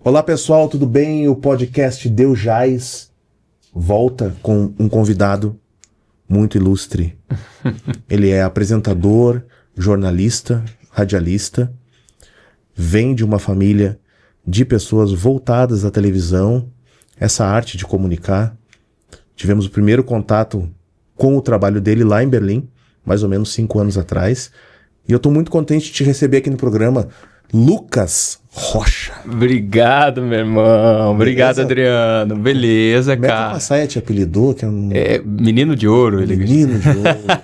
Olá pessoal, tudo bem? O podcast Deus Jaz volta com um convidado muito ilustre. Ele é apresentador, jornalista, radialista, vem de uma família de pessoas voltadas à televisão, essa arte de comunicar. Tivemos o primeiro contato com o trabalho dele lá em Berlim, mais ou menos 5 anos atrás. E eu estou muito contente de te receber aqui no programa, Lucas Rocha. Obrigado, meu irmão. Obrigado, Adriano. Beleza, Como cara. Como é que o Massaia te apelidou? Que Menino de ouro. Menino de ouro.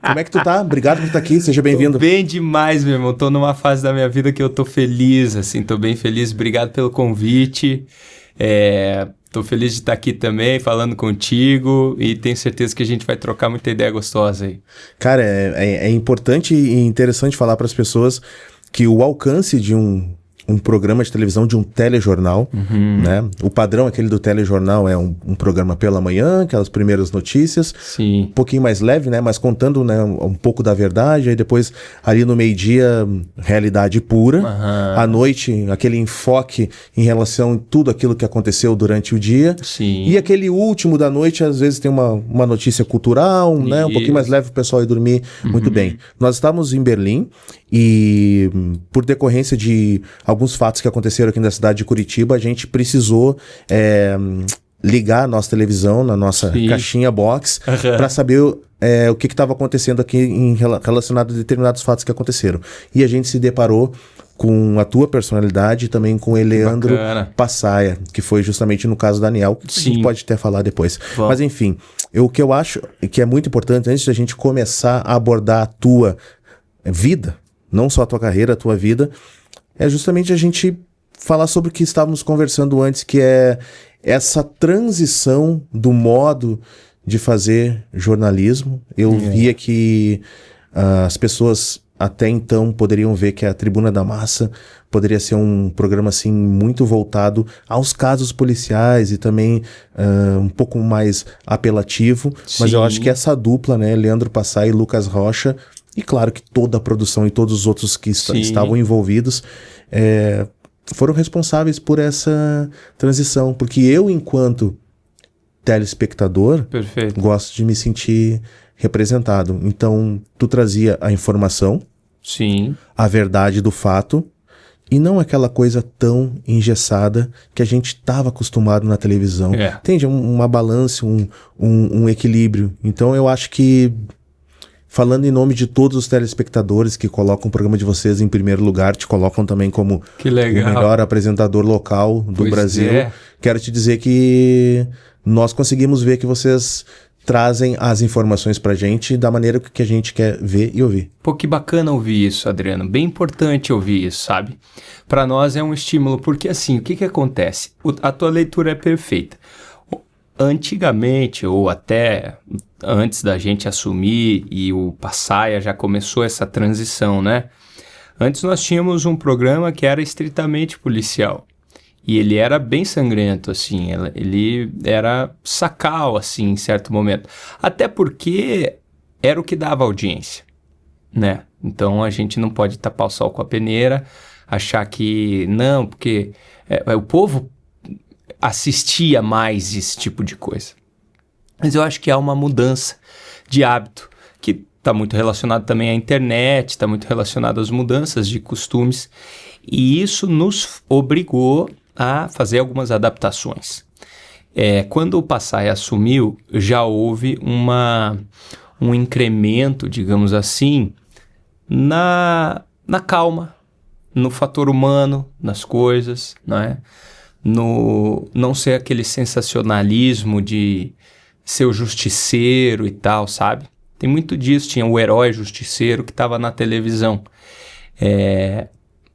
Como é que tu tá? Obrigado por estar aqui, seja bem-vindo. Tô bem demais, meu irmão. Tô numa fase da minha vida que eu tô feliz, assim. Tô bem feliz. Obrigado pelo convite. Tô feliz de estar aqui também, falando contigo, e tenho certeza que a gente vai trocar muita ideia gostosa aí. Cara, é importante e interessante falar para as pessoas que o alcance de um programa de televisão, de um telejornal, né? O padrão aquele do telejornal é um programa pela manhã, aquelas primeiras notícias, Sim. Um pouquinho mais leve, né? Mas contando, né, um pouco da verdade, aí depois ali no meio-dia, realidade pura, à noite, aquele enfoque em relação a tudo aquilo que aconteceu durante o dia, Sim. E aquele último da noite, às vezes tem uma notícia cultural, né? Um pouquinho mais leve para o pessoal ir dormir muito bem. Nós estávamos em Berlim e por decorrência de alguns fatos que aconteceram aqui na cidade de Curitiba, a gente precisou ligar a nossa televisão na nossa caixinha box para saber o que estava acontecendo aqui relacionado a determinados fatos que aconteceram. E a gente se deparou com a tua personalidade e também com o Eleandro Passaia, que foi justamente no caso da Daniel, que a gente pode até falar depois. Bom. Mas enfim, o que eu acho que é muito importante, antes de a gente começar a abordar a tua vida, não só a tua carreira, a tua vida, é justamente a gente falar sobre o que estávamos conversando antes, que é essa transição do modo de fazer jornalismo. Eu via que as pessoas até então poderiam ver que a Tribuna da Massa poderia ser um programa assim muito voltado aos casos policiais e também um pouco mais apelativo. Sim. Mas eu acho que essa dupla, né, Leandro Passaia e Lucas Rocha, e claro que toda a produção e todos os outros que estavam envolvidos foram responsáveis por essa transição. Porque eu, enquanto telespectador, gosto de me sentir representado. Então, tu trazia a informação, a verdade do fato, e não aquela coisa tão engessada que a gente estava acostumado na televisão. Entende? Uma balança, um equilíbrio. Então, eu acho que, falando em nome de todos os telespectadores que colocam o programa de vocês em primeiro lugar, te colocam também como o melhor apresentador local do Brasil. Quero te dizer que nós conseguimos ver que vocês trazem as informações pra gente da maneira que a gente quer ver e ouvir. Pô, que bacana ouvir isso, Adriano. Bem importante ouvir isso, sabe? Pra nós é um estímulo, porque assim, o que acontece? A tua leitura é perfeita. Antigamente, ou até antes da gente assumir, e o Passaia já começou essa transição, né? Antes nós tínhamos um programa que era estritamente policial. E ele era bem sangrento, assim, ele era sacal, assim, em certo momento. Até porque era o que dava audiência, né? Então a gente não pode tapar o sol com a peneira, achar que não, porque o povo assistia mais esse tipo de coisa. Mas eu acho que há uma mudança de hábito, que está muito relacionado também à internet, está muito relacionado às mudanças de costumes, e isso nos obrigou a fazer algumas adaptações. Quando o Passaia assumiu, já houve um incremento, digamos assim, na calma, no fator humano, nas coisas, não é? Não ser aquele sensacionalismo de ser o justiceiro e tal, sabe? Tem muito disso, tinha o herói justiceiro que estava na televisão.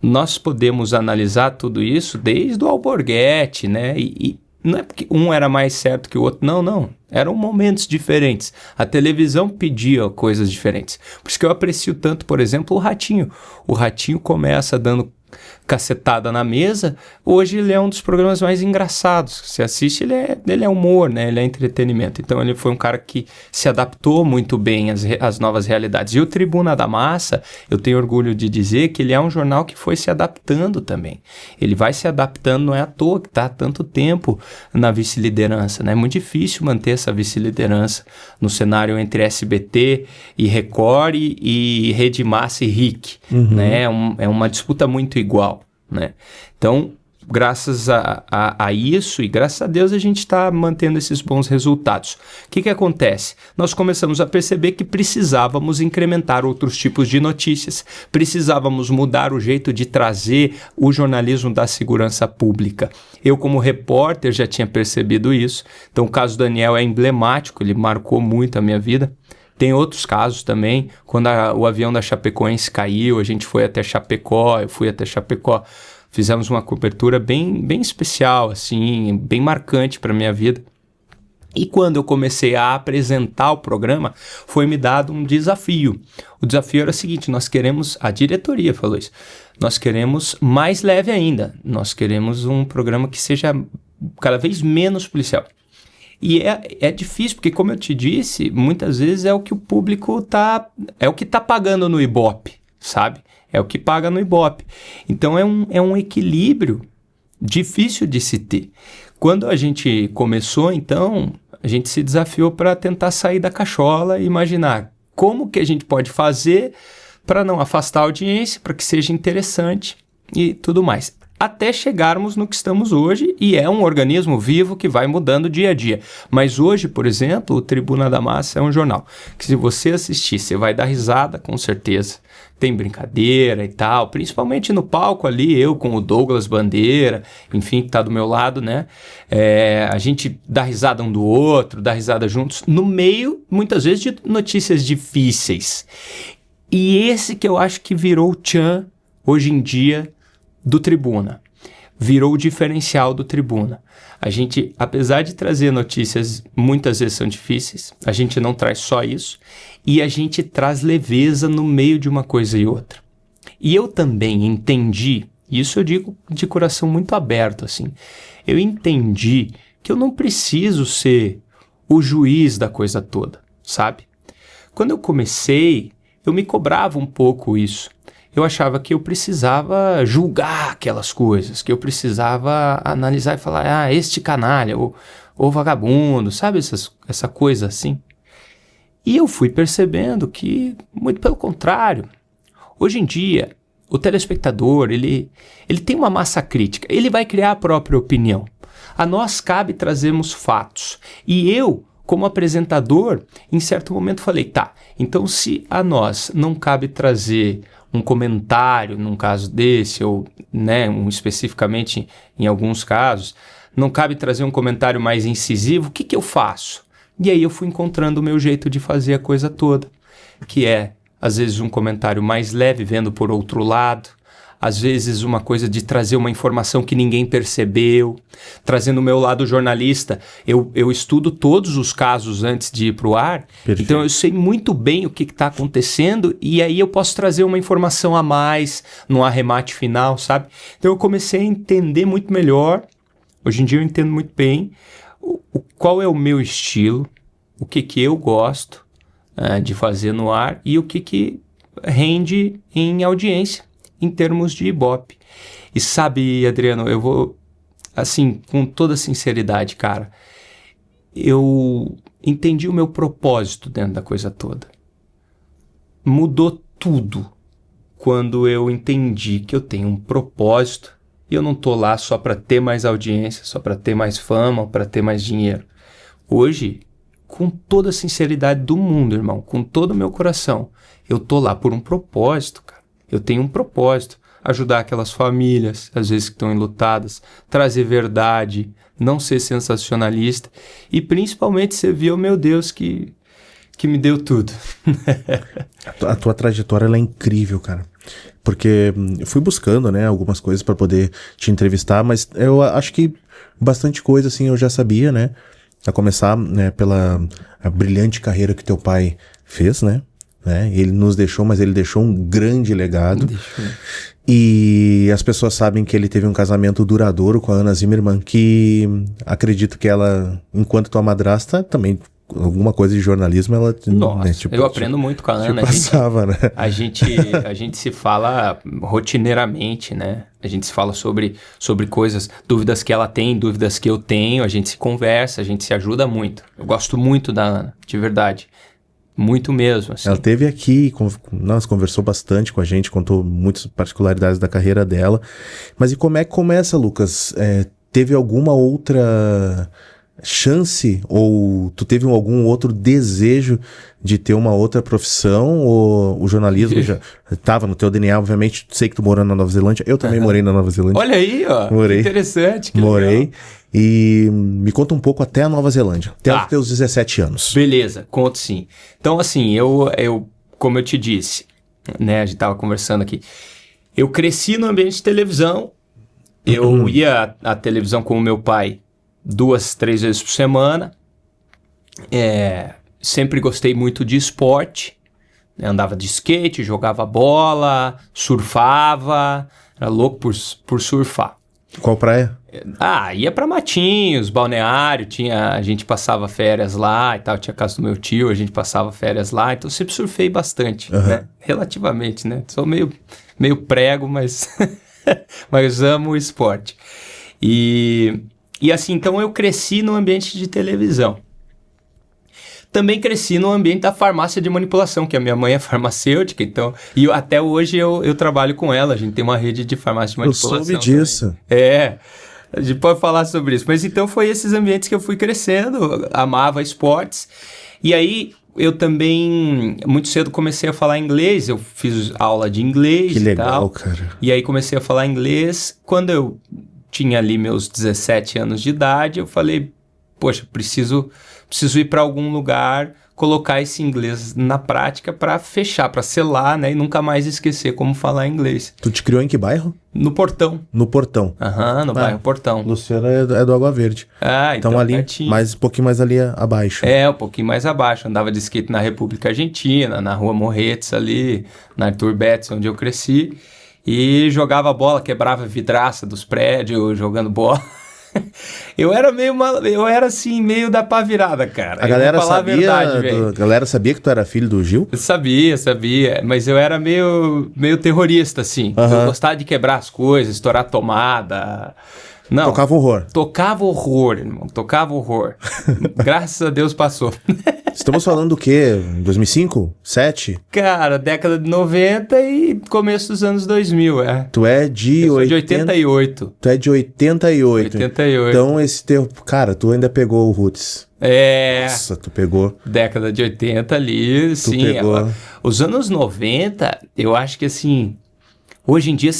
Nós podemos analisar tudo isso desde o Alborguete, né? E não é porque um era mais certo que o outro, não. Eram momentos diferentes. A televisão pedia coisas diferentes. Por isso que eu aprecio tanto, por exemplo, o Ratinho. O Ratinho começa dando cacetada na mesa, hoje ele é um dos programas mais engraçados. Você assiste, ele é humor, né? Ele é entretenimento. Então ele foi um cara que se adaptou muito bem às novas realidades. E o Tribuna da Massa, eu tenho orgulho de dizer que ele é um jornal que foi se adaptando também. Ele vai se adaptando, não é à toa que está há tanto tempo na vice-liderança, né? É muito difícil manter essa vice-liderança no cenário entre SBT e Record e Rede Massa e RIC, né? É uma disputa muito igual, né? Então, graças a isso e graças a Deus a gente está mantendo esses bons resultados. O que acontece? Nós começamos a perceber que precisávamos incrementar outros tipos de notícias, precisávamos mudar o jeito de trazer o jornalismo da segurança pública. Eu, como repórter, já tinha percebido isso. Então, o caso Daniel é emblemático, ele marcou muito a minha vida. Tem outros casos também, quando o avião da Chapecoense caiu, a gente foi até Chapecó, eu fui até Chapecó, fizemos uma cobertura bem especial, assim, bem marcante para a minha vida. E quando eu comecei a apresentar o programa, foi me dado um desafio. O desafio era o seguinte, a diretoria falou isso, nós queremos mais leve ainda, nós queremos um programa que seja cada vez menos policial. E é difícil, porque como eu te disse, muitas vezes é o que o público é o que está pagando no Ibope, sabe? É o que paga no Ibope. Então é um equilíbrio difícil de se ter. Quando a gente começou, então, a gente se desafiou para tentar sair da cachola e imaginar como que a gente pode fazer para não afastar a audiência, para que seja interessante e tudo mais. Até chegarmos no que estamos hoje, e é um organismo vivo que vai mudando dia a dia. Mas hoje, por exemplo, o Tribuna da Massa é um jornal que, se você assistir, você vai dar risada, com certeza. Tem brincadeira e tal, principalmente no palco ali, eu com o Douglas Bandeira, enfim, que está do meu lado, né? A gente dá risada um do outro, dá risada juntos, no meio, muitas vezes, de notícias difíceis. E esse que eu acho que virou o tchan, hoje em dia, do Tribuna. Virou o diferencial do Tribuna. A gente, apesar de trazer notícias, muitas vezes são difíceis, a gente não traz só isso, e a gente traz leveza no meio de uma coisa e outra. E eu também entendi, isso eu digo de coração muito aberto, assim, eu entendi que eu não preciso ser o juiz da coisa toda, sabe? Quando eu comecei, eu me cobrava um pouco isso. Eu achava que eu precisava julgar aquelas coisas, que eu precisava analisar e falar, este canalha, ou vagabundo, sabe essa coisa assim? E eu fui percebendo que, muito pelo contrário, hoje em dia, o telespectador, ele tem uma massa crítica, ele vai criar a própria opinião. A nós cabe trazermos fatos. E eu, como apresentador, em certo momento falei, então se a nós não cabe trazer um comentário, num caso desse, ou né, especificamente em alguns casos, não cabe trazer um comentário mais incisivo, o que eu faço? E aí eu fui encontrando o meu jeito de fazer a coisa toda, que é, às vezes, um comentário mais leve, vendo por outro lado, às vezes uma coisa de trazer uma informação que ninguém percebeu, trazendo o meu lado jornalista. Eu estudo todos os casos antes de ir para o ar, Perfeito. Então eu sei muito bem o que está acontecendo e aí eu posso trazer uma informação a mais no arremate final, sabe? Então eu comecei a entender muito melhor, hoje em dia eu entendo muito bem qual é o meu estilo, o que eu gosto de fazer no ar e o que rende em audiência. Em termos de Ibope. E sabe, Adriano, eu vou, assim, com toda sinceridade, cara, eu entendi o meu propósito dentro da coisa toda. Mudou tudo quando eu entendi que eu tenho um propósito e eu não tô lá só para ter mais audiência, só para ter mais fama, ou para ter mais dinheiro. Hoje, com toda a sinceridade do mundo, irmão, com todo o meu coração, eu tô lá por um propósito, cara. Eu tenho um propósito, ajudar aquelas famílias, às vezes que estão enlutadas, trazer verdade, não ser sensacionalista e principalmente servir ao meu Deus que me deu tudo. A tua trajetória ela é incrível, cara. Porque eu fui buscando, né, algumas coisas para poder te entrevistar, mas eu acho que bastante coisa assim eu já sabia, né? A começar, né, pela brilhante carreira que teu pai fez, né? né? Ele nos deixou, mas ele deixou um grande legado. E as pessoas sabem que ele teve um casamento duradouro com a Ana Zimmermann, que acredito que ela, enquanto tua madrasta, também alguma coisa de jornalismo, ela... Nossa, né, tipo, eu aprendo muito com a Ana. Passava, né? A gente se fala rotineiramente, né? A gente se fala sobre coisas, dúvidas que ela tem, dúvidas que eu tenho, a gente se conversa, a gente se ajuda muito. Eu gosto muito da Ana, de verdade. Muito mesmo, assim. Ela esteve aqui, conversou bastante com a gente, contou muitas particularidades da carreira dela. Mas e como é que começa, Lucas? Teve alguma outra chance, ou tu teve algum outro desejo de ter uma outra profissão, ou o jornalismo já estava no teu DNA? Obviamente, sei que tu morando na Nova Zelândia, eu também morei na Nova Zelândia. Olha aí, ó, morei, que interessante, que morei. Legal. E me conta um pouco até a Nova Zelândia, até os teus 17 anos. Beleza, conto sim. Então, assim, eu como eu te disse, né, a gente tava conversando aqui, eu cresci no ambiente de televisão, eu ia à televisão com o meu pai 2, 3 vezes por semana, sempre gostei muito de esporte, né, andava de skate, jogava bola, surfava, era louco por surfar. Qual praia? Ia pra Matinhos, Balneário, a gente passava férias lá e tal, tinha a casa do meu tio, a gente passava férias lá, então sempre surfei bastante, né? Relativamente, né? Sou meio prego, mas, mas amo o esporte. E assim, então eu cresci no ambiente de televisão. Também cresci no ambiente da farmácia de manipulação, que a minha mãe é farmacêutica, então... E até hoje eu trabalho com ela, a gente tem uma rede de farmácia de manipulação. Eu soube disso. Também. A gente pode falar sobre isso. Mas então foi esses ambientes que eu fui crescendo, amava esportes. E aí eu também, muito cedo, comecei a falar inglês, eu fiz aula de inglês que e legal, tal. Cara. E aí comecei a falar inglês. Quando eu tinha ali meus 17 anos de idade, eu falei, poxa, preciso ir para algum lugar, colocar esse inglês na prática para fechar, para selar, né? E nunca mais esquecer como falar inglês. Tu te criou em que bairro? No Portão. No Portão. No bairro Portão. Luciano é do Água Verde. Então ali, pertinho. um pouquinho mais ali abaixo. Um pouquinho mais abaixo. Andava de skate na República Argentina, na Rua Morretes ali, na Arthur Betts, onde eu cresci. E jogava bola, quebrava vidraça dos prédios, jogando bola. Eu era assim, meio da pá virada, cara. A galera sabia que tu era filho do Gil? Sabia, mas eu era meio terrorista, assim. Eu gostava de quebrar as coisas, estourar tomada. Não. Tocava horror, irmão. Tocava horror. Graças a Deus passou. Estamos falando do quê? 2005? 7? Cara, década de 90 e começo dos anos 2000, Tu é de... Eu sou de 88. Tu é de 88. 88. Então esse teu... Cara, tu ainda pegou o Roots. Nossa, tu pegou. Década de 80 ali, tu sim. Pegou. Os anos 90, eu acho que assim... Hoje em dia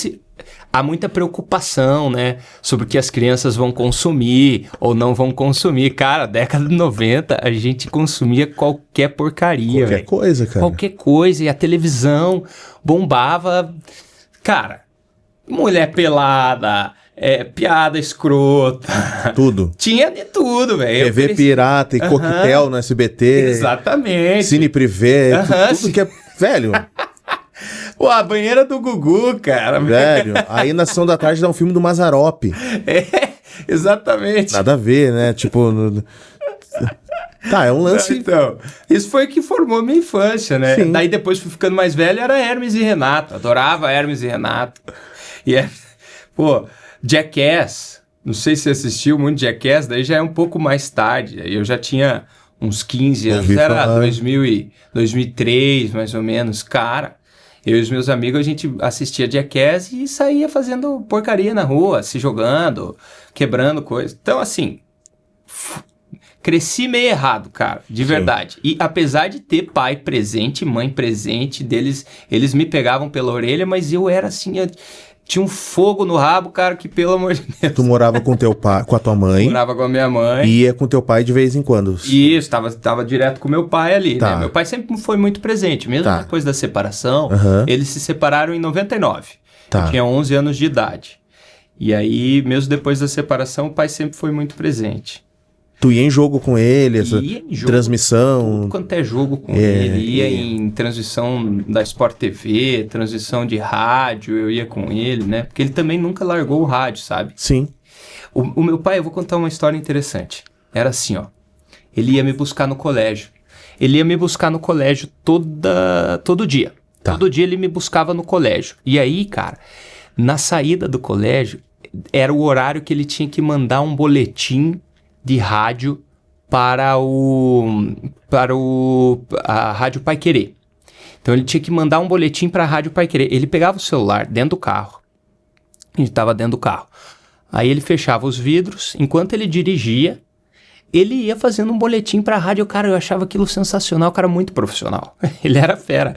há muita preocupação, né? Sobre o que as crianças vão consumir ou não vão consumir. Cara, década de 90, a gente consumia qualquer porcaria. Qualquer coisa, cara. Qualquer coisa. E a televisão bombava. Cara, mulher pelada, piada escrota. Tudo. Tinha de tudo, velho. TV pirata e coquetel no SBT. Exatamente. Cine privê. Tudo que é... Velho... Pô, a banheira do Gugu, cara. Velho, aí na Sessão da Tarde dá um filme do Mazzaropi. Exatamente. Nada a ver, né? Tipo... Tá, é um lance... Então, isso foi o que formou minha infância, né? Sim. Daí depois fui ficando mais velho, era Hermes e Renato. Adorava Hermes e Renato. Pô, Jackass. Não sei se você assistiu muito Jackass, daí já é um pouco mais tarde. Eu já tinha uns 15 anos. Era 2003, mais ou menos. Cara... Eu e os meus amigos, a gente assistia Jackass e saía fazendo porcaria na rua, se jogando, quebrando coisas. Então, assim, cresci meio errado, cara, de verdade. E apesar de ter pai presente, mãe presente, eles me pegavam pela orelha, mas eu era assim... Tinha um fogo no rabo, cara, que pelo amor de Deus. Tu morava com teu pai, com a tua mãe. Morava com a minha mãe. E ia com teu pai de vez em quando. Isso, tava direto com meu pai ali, né? Meu pai sempre foi muito presente, mesmo depois da separação. Eles se separaram em 99. Eu tinha 11 anos de idade. E aí, mesmo depois da separação, o pai sempre foi muito presente. Tu ia em jogo com ele, essa transmissão? Tudo quanto é jogo com ele. Ia em transmissão da Sport TV, transmissão de rádio, eu ia com ele, né? Porque ele também nunca largou o rádio, sabe? Sim. O meu pai, eu vou contar uma história interessante. Era assim, ó. Ele ia me buscar no colégio. Ele ia me buscar no colégio todo dia. Tá. Todo dia ele me buscava no colégio. E aí, cara, na saída do colégio, era o horário que ele tinha que mandar um boletim de rádio para a Rádio Paiquerê. Então ele tinha que mandar um boletim para a Rádio Paiquerê. Ele pegava o celular dentro do carro. A gente estava dentro do carro. Aí ele fechava os vidros. Enquanto ele dirigia, ele ia fazendo um boletim para a rádio. Cara, eu achava aquilo sensacional. O cara muito profissional. Ele era fera.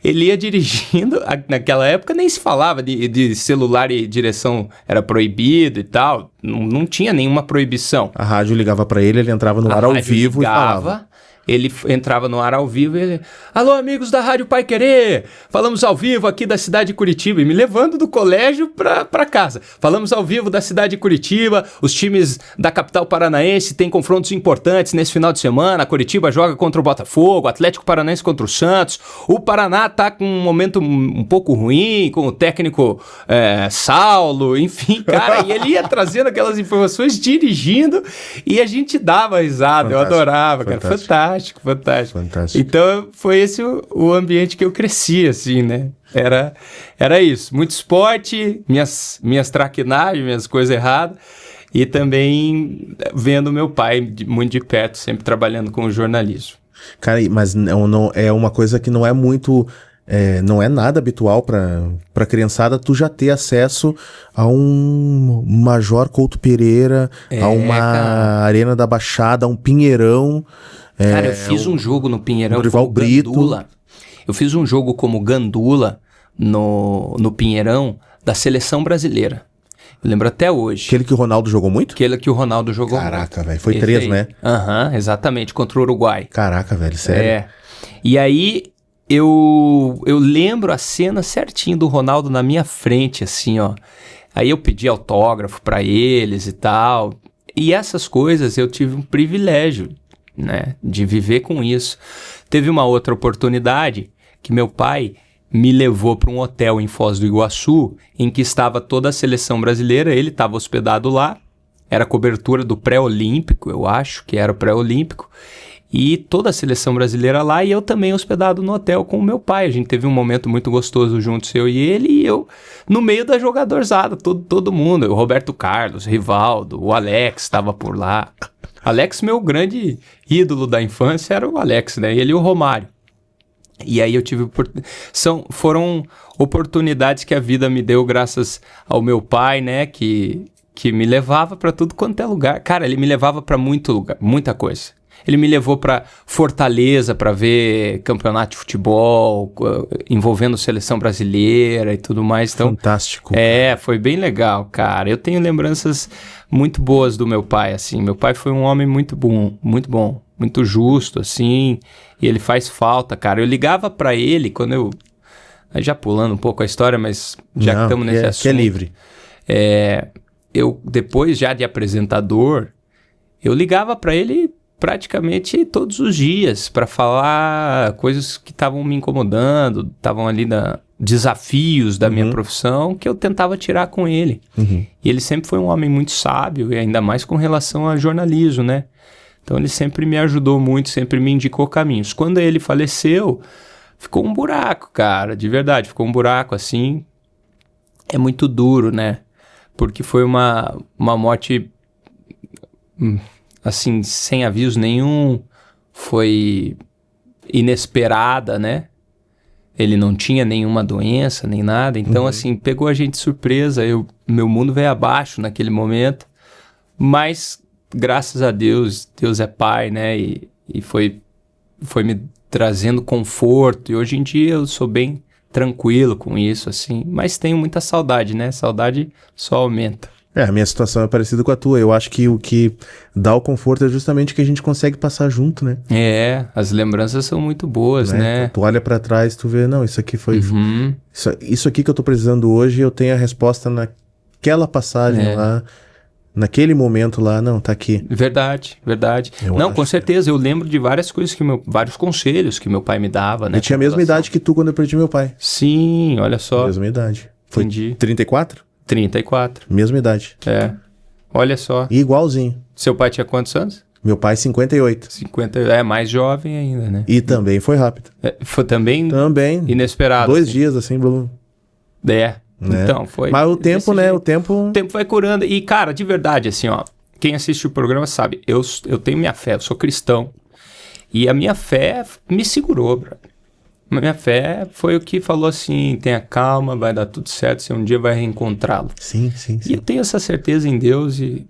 Ele ia dirigindo. Naquela época nem se falava de celular e direção. Era proibido e tal. Não tinha nenhuma proibição. A rádio ligava para ele, ele entrava no ar ao vivo e falava. Ele entrava no ar ao vivo e ele... Alô, amigos da Rádio Paiquerê! Falamos ao vivo aqui da cidade de Curitiba. E me levando do colégio pra casa. Falamos ao vivo da cidade de Curitiba. Os times da capital paranaense têm confrontos importantes nesse final de semana. A Curitiba joga contra o Botafogo. O Atlético Paranaense contra o Santos. O Paraná tá com um momento um pouco ruim, com o técnico Saulo. Enfim, cara. E ele ia trazendo aquelas informações, dirigindo. E a gente dava risada. Fantástico, eu adorava, cara. Fantástico. Fantástico. Então, foi esse o ambiente que eu cresci, assim, né? Era isso. Muito esporte, minhas traquinagens, minhas coisas erradas. E também vendo meu pai muito de perto, sempre trabalhando com o jornalismo. Cara, mas não é uma coisa que não é muito... não é nada habitual para criançada tu já ter acesso a um Major Couto Pereira, a uma Arena da Baixada, a um Pinheirão... Cara, eu fiz um jogo no Pinheirão como Gandula. Eu fiz um jogo como Gandula no Pinheirão da Seleção Brasileira. Eu lembro até hoje. Aquele que o Ronaldo jogou muito? Aquele que o Ronaldo jogou muito. Caraca, velho. Foi 3, né? Aham, exatamente. Contra o Uruguai. Caraca, velho. Sério? E aí, eu lembro a cena certinho do Ronaldo na minha frente, assim, ó. Aí eu pedi autógrafo pra eles e tal. E essas coisas eu tive um privilégio, né, de viver com isso. Teve uma outra oportunidade que meu pai me levou para um hotel em Foz do Iguaçu, em que estava toda a seleção brasileira. Ele estava hospedado lá, era cobertura do pré-olímpico, eu acho que era o pré-olímpico, e toda a seleção brasileira lá, e eu também hospedado no hotel com o meu pai. A gente teve um momento muito gostoso juntos, eu e ele, e eu no meio da jogadorzada, todo mundo, o Roberto Carlos, Rivaldo, o Alex estava por lá. Alex, meu grande ídolo da infância, era o Alex, né? Ele e o Romário. E aí eu tive... Foram oportunidades que a vida me deu graças ao meu pai, né? Que me levava para tudo quanto é lugar. Cara, ele me levava para muito lugar, muita coisa. Ele me levou para Fortaleza para ver campeonato de futebol, envolvendo seleção brasileira e tudo mais. Então, fantástico. Foi bem legal, cara. Eu tenho lembranças muito boas do meu pai, assim. Meu pai foi um homem muito bom, muito justo, assim. E ele faz falta, cara. Eu ligava para ele quando eu... Já pulando um pouco a história, mas já que estamos nesse assunto... Que é livre. Eu, depois já de apresentador, eu ligava para ele praticamente todos os dias para falar coisas que estavam me incomodando, estavam ali desafios da minha profissão que eu tentava tirar com ele. E ele sempre foi um homem muito sábio, e ainda mais com relação a jornalismo, né? Então ele sempre me ajudou muito, sempre me indicou caminhos. Quando ele faleceu, ficou um buraco, cara, de verdade, ficou um buraco assim. É muito duro, né? Porque foi uma morte... assim, sem aviso nenhum, foi inesperada, né? Ele não tinha nenhuma doença, nem nada. Então, assim, pegou a gente de surpresa. Meu mundo veio abaixo naquele momento. Mas, graças a Deus, Deus é pai, né? E foi me trazendo conforto. E hoje em dia eu sou bem tranquilo com isso, assim. Mas tenho muita saudade, né? Saudade só aumenta. A minha situação é parecida com a tua. Eu acho que o que dá o conforto é justamente que a gente consegue passar junto, né? As lembranças são muito boas, né? Tu olha pra trás, tu vê, não, isso aqui foi... Isso aqui que eu tô precisando hoje, eu tenho a resposta naquela passagem lá. Naquele momento lá, não, tá aqui. Verdade. Não, com certeza. Eu lembro de várias coisas, vários conselhos que meu pai me dava, né? Eu tinha a mesma idade que tu quando eu perdi meu pai. Sim, olha só. Mesma idade. Foi Entendi. 34? 34. Mesma idade. Olha só. E igualzinho. Seu pai tinha quantos anos? Meu pai, 58. 50, mais jovem ainda, né? E também foi rápido. Foi também inesperado. 2 dias, assim, Bruno. Né? Então, foi... Mas o tempo, né? O tempo vai curando. E, cara, de verdade, assim, ó. Quem assiste o programa sabe. Eu tenho minha fé, eu sou cristão. E a minha fé me segurou, bro. A minha fé foi o que falou assim, tenha calma, vai dar tudo certo, você um dia vai reencontrá-lo. Sim. E eu tenho essa certeza em Deus e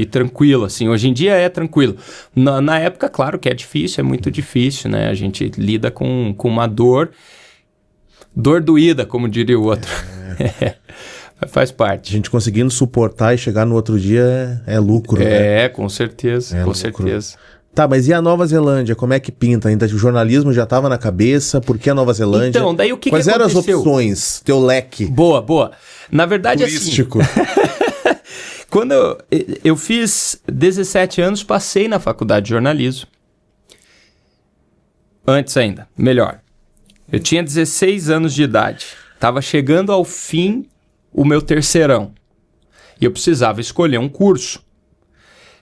tranquilo, assim. Hoje em dia é tranquilo. Na época, claro que é difícil, é muito difícil, né? A gente lida com uma dor doída, como diria o outro. Faz parte. A gente conseguindo suportar e chegar no outro dia é lucro, né? Com certeza, com certeza. Tá, mas e a Nova Zelândia? Como é que pinta? Ainda o jornalismo já estava na cabeça? Por que a Nova Zelândia? Então, daí o que Quais eram as opções? Teu leque? Boa. Na verdade, turístico. Assim... Quando eu fiz 17 anos, passei na faculdade de jornalismo. Antes ainda, melhor. Eu tinha 16 anos de idade. Estava chegando ao fim o meu terceirão. E eu precisava escolher um curso.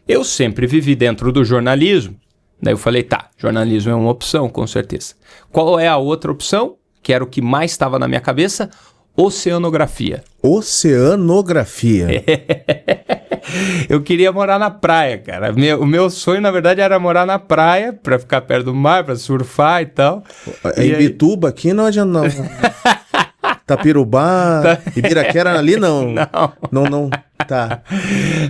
Eu sempre vivi dentro do jornalismo. Daí eu falei, tá, jornalismo é uma opção, com certeza. Qual é a outra opção? Que era o que mais estava na minha cabeça? Oceanografia. Oceanografia? Eu queria morar na praia, cara. O meu sonho, na verdade, era morar na praia, pra ficar perto do mar, pra surfar e tal. Em Bituba aqui não adianta não. Tapirubá, Ibiraquera ali não. Não. Tá.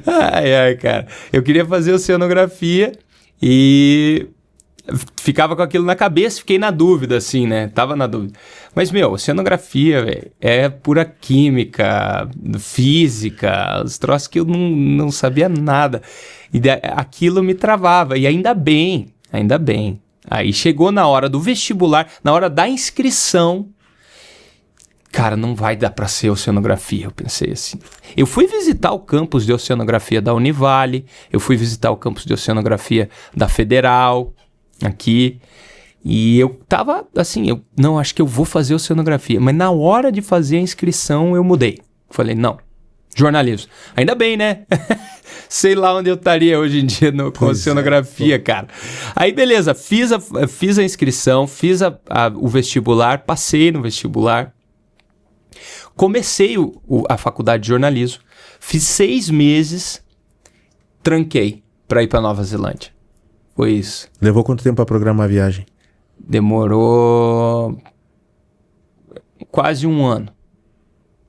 Ai, cara. Eu queria fazer oceanografia e ficava com aquilo na cabeça, fiquei na dúvida, assim, né? Tava na dúvida. Mas, oceanografia, velho, é pura química, física, os troços que eu não sabia nada. E aquilo me travava, e ainda bem. Aí chegou na hora do vestibular, na hora da inscrição, cara, não vai dar pra ser oceanografia, eu pensei assim. Eu fui visitar o campus de oceanografia da Univale, eu fui visitar o campus de oceanografia da Federal, aqui, e eu tava assim, acho que eu vou fazer oceanografia, mas na hora de fazer a inscrição eu mudei. Falei, não, jornalismo. Ainda bem, né? Sei lá onde eu estaria hoje em dia com oceanografia, cara. Aí, beleza, fiz a inscrição, fiz o vestibular, passei no vestibular, comecei a faculdade de jornalismo, fiz 6 meses, tranquei para ir para Nova Zelândia. Foi isso. Levou quanto tempo para programar a viagem? Demorou quase 1 ano.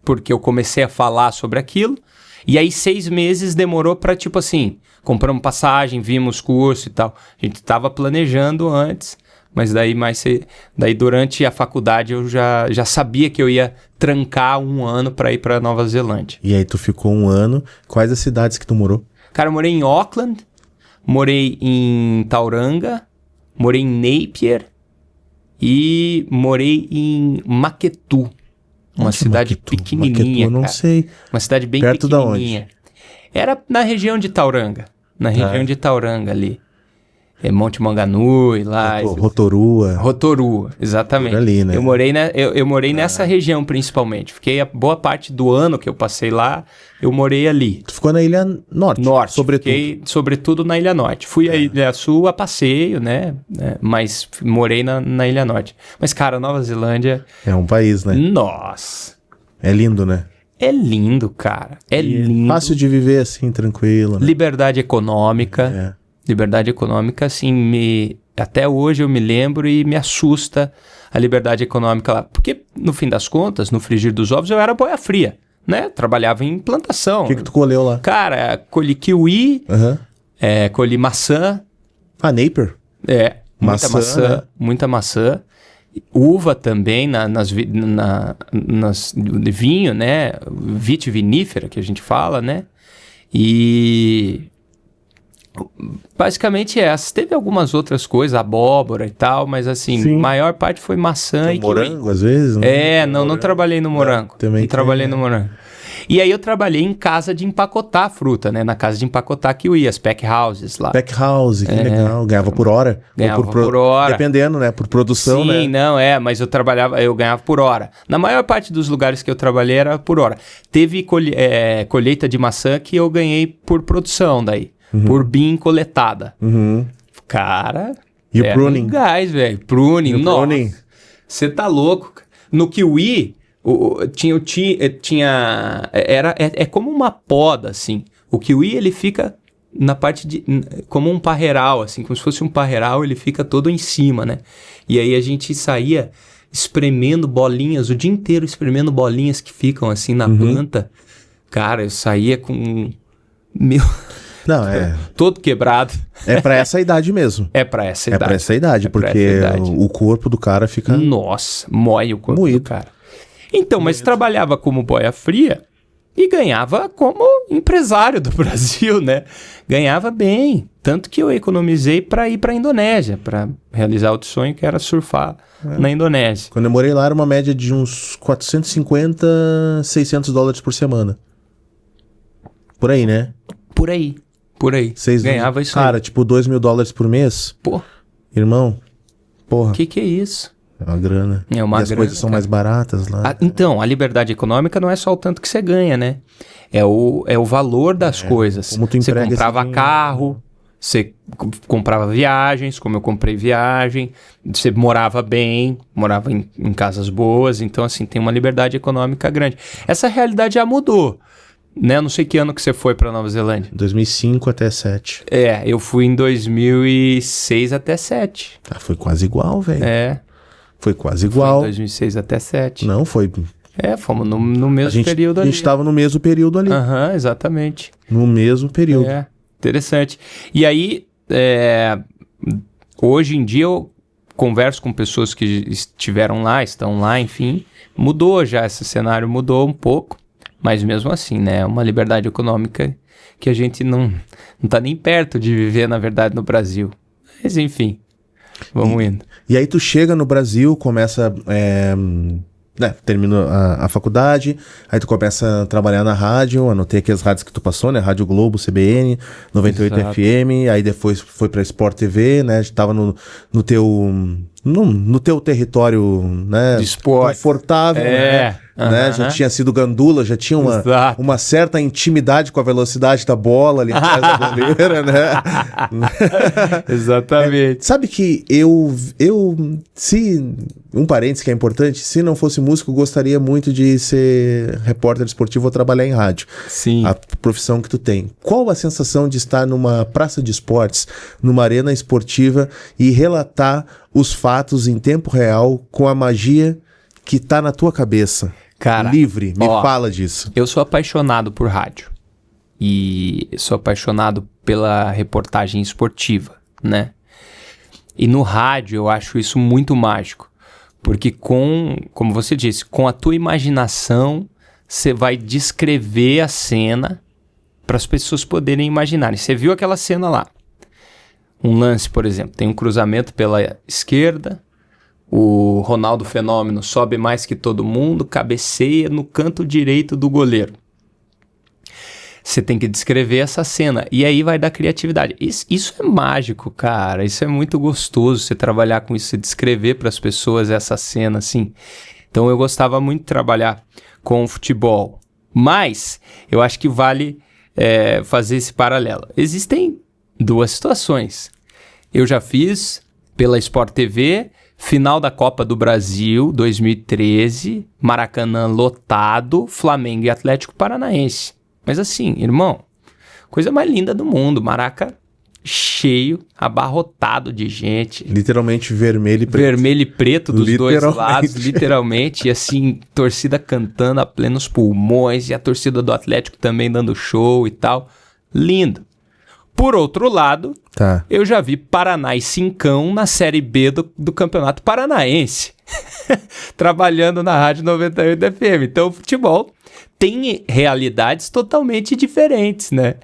Porque eu comecei a falar sobre aquilo. E aí 6 meses demorou para, tipo assim, compramos passagem, vimos curso e tal. A gente estava planejando antes, mas daí durante a faculdade eu já sabia que eu ia trancar 1 ano para ir para Nova Zelândia. E aí tu ficou 1 ano. Quais as cidades que tu morou? Cara, eu morei em Auckland, morei em Tauranga, morei em Napier e morei em Maketu. Uma cidade pequenininha, Maketu, não sei. Uma cidade bem perto pequenininha. Da onde? Era na região de Tauranga. Na região de Tauranga ali. Monte Manganui, lá. Rotorua, exatamente. Por ali, né? Eu morei nessa região principalmente. Fiquei a boa parte do ano que eu passei lá, eu morei ali. Tu ficou na Ilha Norte? Sobretudo. Fiquei sobretudo na Ilha Norte. Fui à Ilha Sul a passeio, né? Mas morei na Ilha Norte. Mas, cara, Nova Zelândia... É um país, né? Nossa! É lindo, né? É lindo, cara. É lindo. Fácil de viver assim, tranquilo. Né? Liberdade econômica. Liberdade econômica, assim, até hoje eu me lembro e me assusta a liberdade econômica lá. Porque, no fim das contas, no frigir dos ovos, eu era boia fria, né? Trabalhava em plantação. O que tu colheu lá? Cara, colhi kiwi, colhi maçã. Napier? Muita maçã. Uva também, de vinho, né? Vitivinífera, que a gente fala, né? E... basicamente essa. Teve algumas outras coisas, abóbora e tal, mas assim, maior parte foi maçã e morango, às vezes? Não trabalhei no morango. Também trabalhei no morango. E aí eu trabalhei em casa de empacotar fruta, né? Na casa de empacotar kiwi, as pack houses lá. Pack house, que legal. Ganhava por hora? Ganhava por hora. Dependendo, né? Por produção, né? Sim, não, mas eu ganhava por hora. Na maior parte dos lugares que eu trabalhei era por hora. Teve colheita de maçã que eu ganhei por produção daí. Por bin coletada. Cara... E o pruning? Gás, velho. Pruning, nossa. Você tá louco. No kiwi, é como uma poda, assim. O kiwi, ele fica na parte de... Como um parreiral, assim. Como se fosse um parreiral, ele fica todo em cima, né? E aí a gente saía espremendo bolinhas, o dia inteiro espremendo bolinhas que ficam, assim, na planta. Cara, eu saía com... Não, todo quebrado. É pra essa idade mesmo. É pra essa idade. É pra essa idade, porque o corpo do cara fica... Nossa, mói o corpo do cara. Então, mas trabalhava como boia fria e ganhava como empresário do Brasil, né? Ganhava bem. Tanto que eu economizei pra ir pra Indonésia, pra realizar outro sonho que era surfar na Indonésia. Quando eu morei lá era uma média de uns 450, 600 dólares por semana. Por aí, né? Por aí. Ganhava isso cara, aí. tipo $2.000 por mês. Pô. Irmão, porra. Que é isso? É uma grana. É uma grana. As coisas são mais baratas lá. Então, a liberdade econômica não é só o tanto que você ganha, né? É o valor das coisas. Como tu você emprega comprava carro, você comprava viagens, como eu comprei viagem. Você morava bem, morava em casas boas. Então, assim, tem uma liberdade econômica grande. Essa realidade já mudou. Né? Não sei que ano que você foi para Nova Zelândia. 2005 até 2007. Eu fui em 2006 até 2007. Foi quase igual, velho. Foi quase Foi igual. em 2006 até 2007. Não, foi... Fomos no mesmo período ali. A gente estava no mesmo período ali. Exatamente. No mesmo período. Interessante. E aí, hoje em dia eu converso com pessoas que estiveram lá, estão lá, enfim. Mudou já, esse cenário mudou um pouco. Mas mesmo assim, né? É uma liberdade econômica que a gente não tá nem perto de viver, na verdade, no Brasil. Mas enfim, vamos indo. E aí tu chega no Brasil, começa... termina a faculdade, aí tu começa a trabalhar na rádio, anotei aqui as rádios que tu passou, né? Rádio Globo, CBN, 98 Exato. FM, aí depois foi pra Sport TV, né? Tava no teu território, né? De esporte. Confortável, né? Já tinha sido gandula, já tinha uma certa intimidade com a velocidade da bola ali atrás da bandeira, né? Exatamente. Sabe que se um parênteses que é importante, se não fosse músico, gostaria muito de ser repórter esportivo ou trabalhar em rádio. Sim. A profissão que tu tem. Qual a sensação de estar numa praça de esportes, numa arena esportiva e relatar os fatos em tempo real com a magia que tá na tua cabeça? Cara, livre, me fala disso. Eu sou apaixonado por rádio. E sou apaixonado pela reportagem esportiva, né? E no rádio eu acho isso muito mágico. Porque como você disse, com a tua imaginação, você vai descrever a cena para as pessoas poderem imaginarem. Você viu aquela cena lá. Um lance, por exemplo, tem um cruzamento pela esquerda, o Ronaldo Fenômeno sobe mais que todo mundo, cabeceia no canto direito do goleiro. Você tem que descrever essa cena. E aí vai dar criatividade. Isso é mágico, cara. Isso é muito gostoso, você trabalhar com isso, você descrever para as pessoas essa cena, assim. Então eu gostava muito de trabalhar com futebol. Mas eu acho que vale fazer esse paralelo. Existem duas situações. Eu já fiz pela Sport TV... Final da Copa do Brasil, 2013, Maracanã lotado, Flamengo e Atlético Paranaense. Mas assim, irmão, coisa mais linda do mundo, Maraca cheio, abarrotado de gente. Literalmente vermelho e preto. Vermelho e preto dos dois lados, literalmente. E assim, torcida cantando a plenos pulmões e a torcida do Atlético também dando show e tal. Lindo. Por outro lado, eu já vi Paraná e Cincão na Série B do Campeonato Paranaense, trabalhando na Rádio 98 FM. Então, o futebol tem realidades totalmente diferentes, né?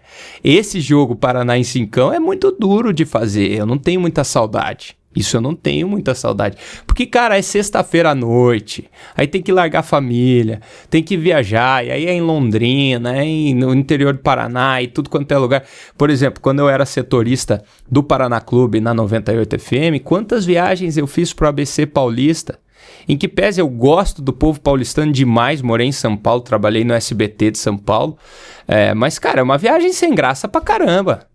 Esse jogo Paraná e Cincão é muito duro de fazer, eu não tenho muita saudade Isso eu não tenho muita saudade. Porque, cara, é sexta-feira à noite, aí tem que largar a família, tem que viajar, e aí é em Londrina, no interior do Paraná, e tudo quanto é lugar. Por exemplo, quando eu era setorista do Paraná Clube na 98 FM, quantas viagens eu fiz pro ABC Paulista? Em que pese eu gosto do povo paulistano demais, morei em São Paulo, trabalhei no SBT de São Paulo, mas, cara, é uma viagem sem graça pra caramba.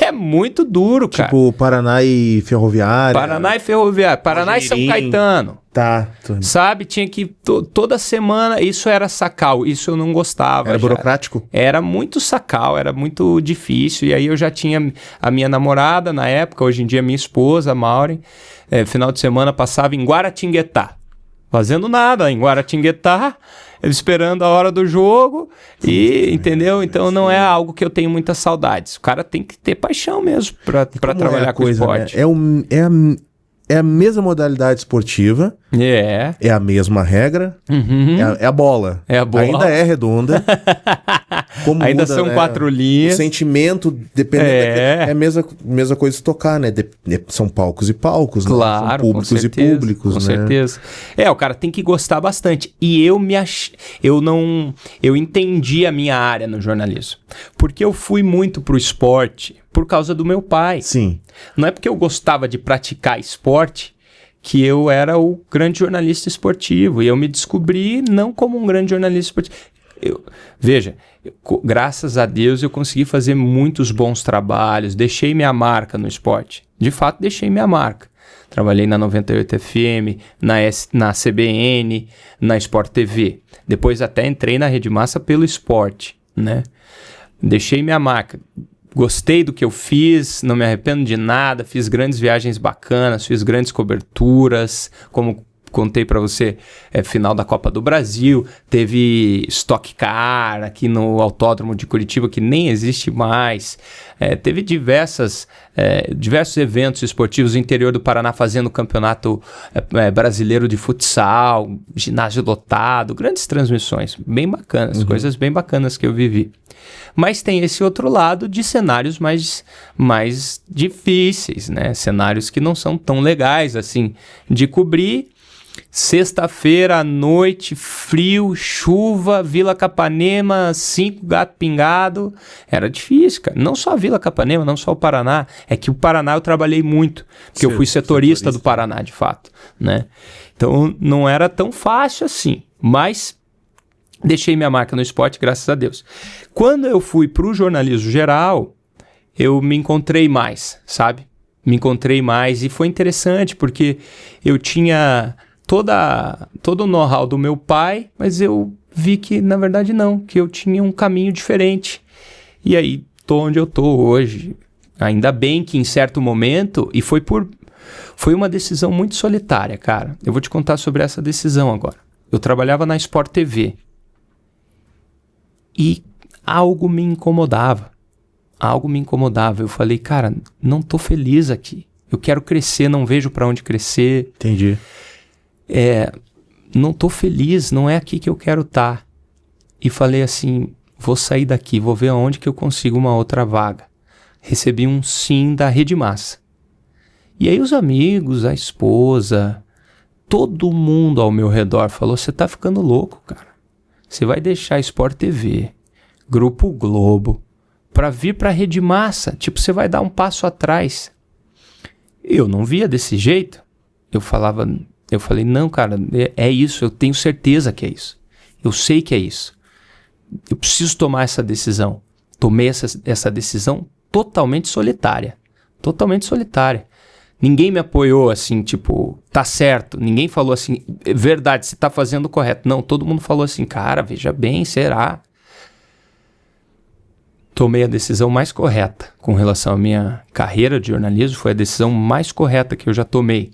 É muito duro, cara. Tipo, Paraná e Ferroviária. Paraná e Ferroviária. Paraná e São Caetano. Tá. Sabe? Tinha que toda semana. Isso era sacal. Isso eu não gostava. Era burocrático? Era muito sacal. Era muito difícil. E aí eu já tinha a minha namorada na época. Hoje em dia minha esposa, a Maureen. Final de semana passava em Guaratinguetá. Fazendo nada em Guaratinguetá. Esperando a hora do jogo. Entendeu? Então não é algo que eu tenho muitas saudades. O cara tem que ter paixão mesmo para trabalhar com esporte. Né? É a mesma modalidade esportiva. É a mesma regra. É a bola. É a bola. Ainda é redonda. Como ainda muda, são né? 4 linhas. O sentimento, dependendo é a mesma coisa de tocar, né? São palcos e palcos, claro, né? São públicos e públicos, com né? certeza. O cara tem que gostar bastante. E eu entendi a minha área no jornalismo. Porque eu fui muito pro esporte por causa do meu pai. Sim. Não é porque eu gostava de praticar esporte que eu era o grande jornalista esportivo. E eu me descobri não como um grande jornalista esportivo. Veja, graças a Deus eu consegui fazer muitos bons trabalhos, deixei minha marca no esporte. De fato, deixei minha marca. Trabalhei na 98 FM, na CBN, na Sport TV. Depois até entrei na Rede Massa pelo esporte, né? Deixei minha marca. Gostei do que eu fiz, não me arrependo de nada, fiz grandes viagens bacanas, fiz grandes coberturas, como contei para você, final da Copa do Brasil, teve Stock Car aqui no Autódromo de Curitiba, que nem existe mais, teve diversos eventos esportivos no interior do Paraná, fazendo o campeonato brasileiro de futsal, ginásio lotado, grandes transmissões, bem bacanas, coisas bem bacanas que eu vivi. Mas tem esse outro lado de cenários mais difíceis, né? Cenários que não são tão legais assim de cobrir. Sexta-feira à noite, frio, chuva, Vila Capanema, 5 gato pingado. Era difícil, cara. Não só a Vila Capanema, não só o Paraná. É que o Paraná eu trabalhei muito, porque eu fui setorista do Paraná, de fato, né? Então não era tão fácil assim, mas deixei minha marca no esporte, graças a Deus. Quando eu fui para o jornalismo geral, eu me encontrei mais, sabe? Me encontrei mais e foi interessante, porque eu tinha todo o know-how do meu pai, mas eu vi que, na verdade, não, que eu tinha um caminho diferente. E aí, tô onde eu tô hoje. Ainda bem que em certo momento, e foi uma decisão muito solitária, cara. Eu vou te contar sobre essa decisão agora. Eu trabalhava na Sport TV. E algo me incomodava. Eu falei, cara, não tô feliz aqui. Eu quero crescer, não vejo para onde crescer. Entendi. Não tô feliz, não é aqui que eu quero estar. E falei assim, vou sair daqui, vou ver aonde que eu consigo uma outra vaga. Recebi um sim da Rede Massa. E aí os amigos, a esposa, todo mundo ao meu redor falou, você tá ficando louco, cara. Você vai deixar a Sport TV, Grupo Globo, pra vir pra Rede Massa. Tipo, você vai dar um passo atrás. Eu não via desse jeito. Eu falei, não, cara, é isso, eu tenho certeza que é isso. Eu sei que é isso. Eu preciso tomar essa decisão. Tomei essa decisão totalmente solitária. Totalmente solitária. Ninguém me apoiou assim, tipo, tá certo. Ninguém falou assim, verdade, você tá fazendo o correto. Não, todo mundo falou assim, cara, veja bem, será? Tomei a decisão mais correta com relação à minha carreira de jornalismo. Foi a decisão mais correta que eu já tomei.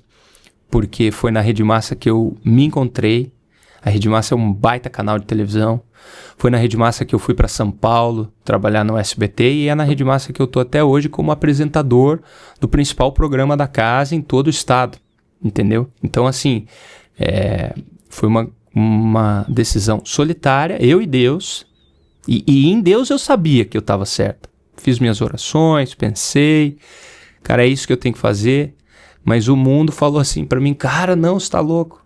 Porque foi na Rede Massa que eu me encontrei. A Rede Massa é um baita canal de televisão. Foi na Rede Massa que eu fui para São Paulo trabalhar no SBT e é na Rede Massa que eu tô até hoje como apresentador do principal programa da casa em todo o estado, entendeu? Então, assim, foi uma decisão solitária, eu e Deus, e em Deus eu sabia que eu estava certo. Fiz minhas orações, pensei, cara, é isso que eu tenho que fazer. Mas o mundo falou assim pra mim, cara, não, você tá louco.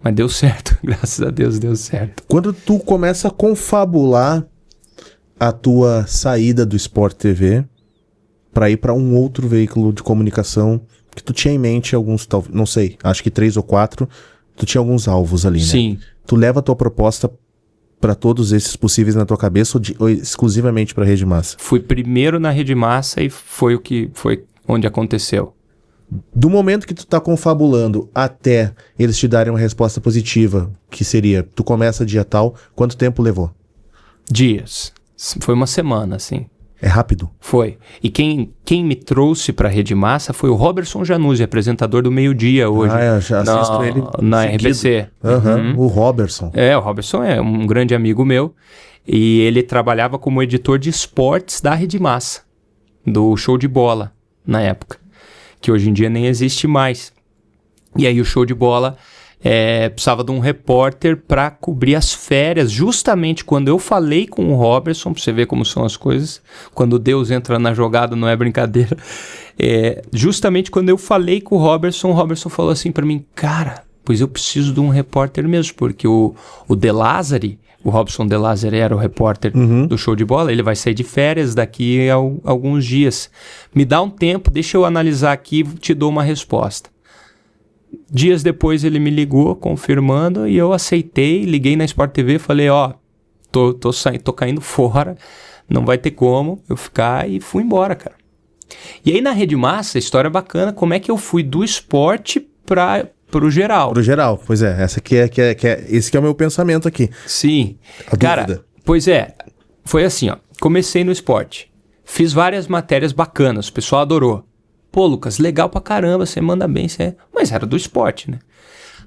Mas deu certo, graças a Deus deu certo. Quando tu começa a confabular a tua saída do Sport TV para ir para um outro veículo de comunicação que tu tinha em mente alguns, não sei, acho que 3 ou 4, tu tinha alguns alvos ali, né? Sim. Tu leva a tua proposta para todos esses possíveis na tua cabeça ou exclusivamente para a Rede Massa? Fui primeiro na Rede Massa e foi onde aconteceu. Do momento que tu tá confabulando até eles te darem uma resposta positiva, que seria, tu começa dia tal, quanto tempo levou? Dias. Foi uma semana, assim. É rápido? Foi. E quem me trouxe pra Rede Massa foi o Robertson Januzzi, apresentador do Meio-Dia hoje. Eu já assisto ele na seguido. RBC. O Robertson. O Robertson é um grande amigo meu. E ele trabalhava como editor de esportes da Rede Massa, do Show de Bola, na época. Que hoje em dia nem existe mais. E aí o Show de Bola precisava de um repórter para cobrir as férias, justamente quando eu falei com o Robertson, para você ver como são as coisas, quando Deus entra na jogada não é brincadeira, justamente quando eu falei com o Robertson falou assim para mim, cara, pois eu preciso de um repórter mesmo, porque o De Lázari, o Robson De Lázari era o repórter do Show de Bola, ele vai sair de férias daqui a alguns dias. Me dá um tempo, deixa eu analisar aqui e te dou uma resposta. Dias depois ele me ligou confirmando e eu aceitei, liguei na Sport TV, falei, tô caindo fora, não vai ter como eu ficar e fui embora, cara. E aí na Rede Massa, história bacana, como é que eu fui do esporte pro geral. Pro geral, pois é. Esse que é o meu pensamento aqui. Sim. A cara, dúvida. Pois é. Foi assim, ó. Comecei no esporte. Fiz várias matérias bacanas. O pessoal adorou. Pô, Lucas, legal pra caramba. Você manda bem. Mas era do esporte, né?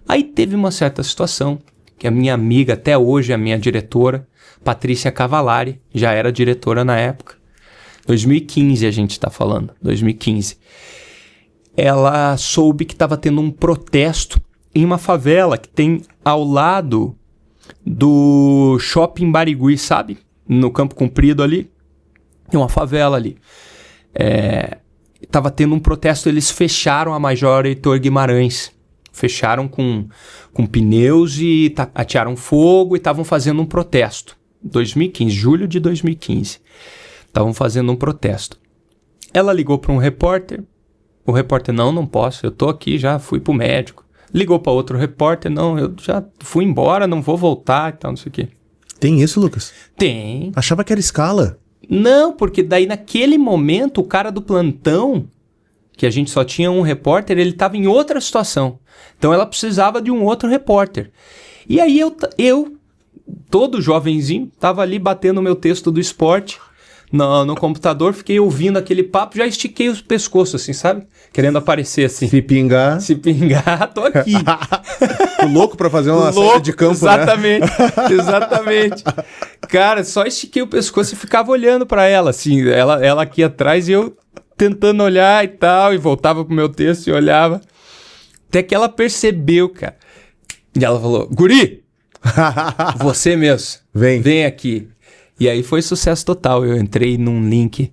Aí teve uma certa situação que a minha amiga, até hoje, a minha diretora, Patrícia Cavalari, já era diretora na época. 2015 a gente tá falando. 2015. Ela soube que estava tendo um protesto em uma favela que tem ao lado do Shopping Barigui, sabe? No Campo Comprido ali. Tem uma favela ali. Estava tendo um protesto, eles fecharam a Major Heitor Guimarães. Fecharam com pneus e atearam fogo e estavam fazendo um protesto. 2015, julho de 2015. Estavam fazendo um protesto. Ela ligou para um repórter. O repórter, não posso, eu tô aqui, já fui pro médico. Ligou para outro repórter, não, eu já fui embora, não vou voltar e tal, não sei o quê. Tem isso, Lucas? Tem. Achava que era escala. Não, porque daí naquele momento o cara do plantão, que a gente só tinha um repórter, ele tava em outra situação. Então ela precisava de um outro repórter. E aí eu todo jovenzinho, tava ali batendo o meu texto do esporte no computador, fiquei ouvindo aquele papo, já estiquei o pescoço, assim, sabe? Querendo aparecer, assim. Se pingar, tô aqui. Tô louco pra fazer uma saída de campo, exatamente, né? Exatamente. Cara, só estiquei o pescoço e ficava olhando pra ela, assim, ela aqui atrás e eu tentando olhar e tal, e voltava pro meu texto e olhava. Até que ela percebeu, cara. E ela falou, guri, você mesmo, vem aqui. E aí foi sucesso total. Eu entrei num link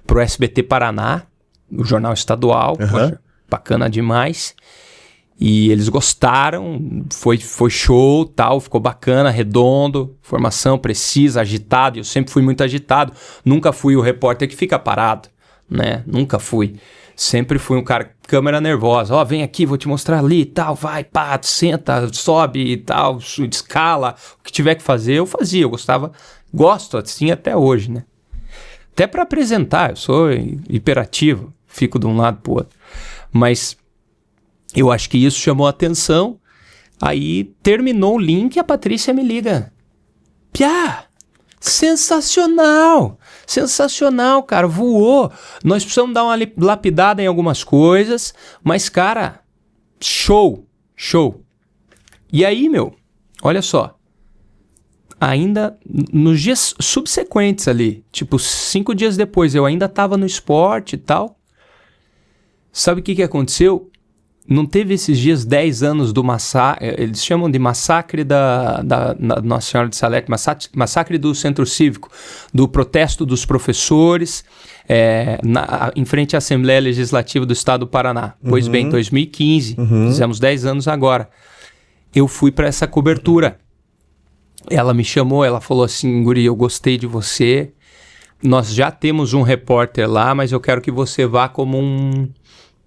pro SBT Paraná, o jornal estadual, poxa, bacana demais. E eles gostaram, foi show, tal, ficou bacana, redondo, informação precisa, agitado. Eu sempre fui muito agitado, nunca fui o repórter que fica parado, né? Nunca fui. Sempre fui um cara, câmera nervosa, vem aqui, vou te mostrar ali e tal, vai, pá, senta, sobe e tal, escala, o que tiver que fazer, eu fazia, eu gostava, gosto assim até hoje, né? Até para apresentar, eu sou hiperativo, fico de um lado pro outro, mas eu acho que isso chamou a atenção, aí terminou o link e a Patrícia me liga, Piá, sensacional, cara, voou. Nós precisamos dar uma lapidada em algumas coisas, mas, cara, show. E aí, olha só, ainda nos dias subsequentes ali, tipo 5 dias depois, eu ainda tava no esporte e tal. Sabe o que aconteceu? Não teve esses dias 10 anos do massacre, eles chamam de massacre da Nossa Senhora de Salete, massacre do Centro Cívico, do protesto dos professores em frente à Assembleia Legislativa do Estado do Paraná. Pois bem, 2015, fizemos 10 anos agora. Eu fui para essa cobertura. Ela me chamou, ela falou assim, Guri, eu gostei de você, nós já temos um repórter lá, mas eu quero que você vá como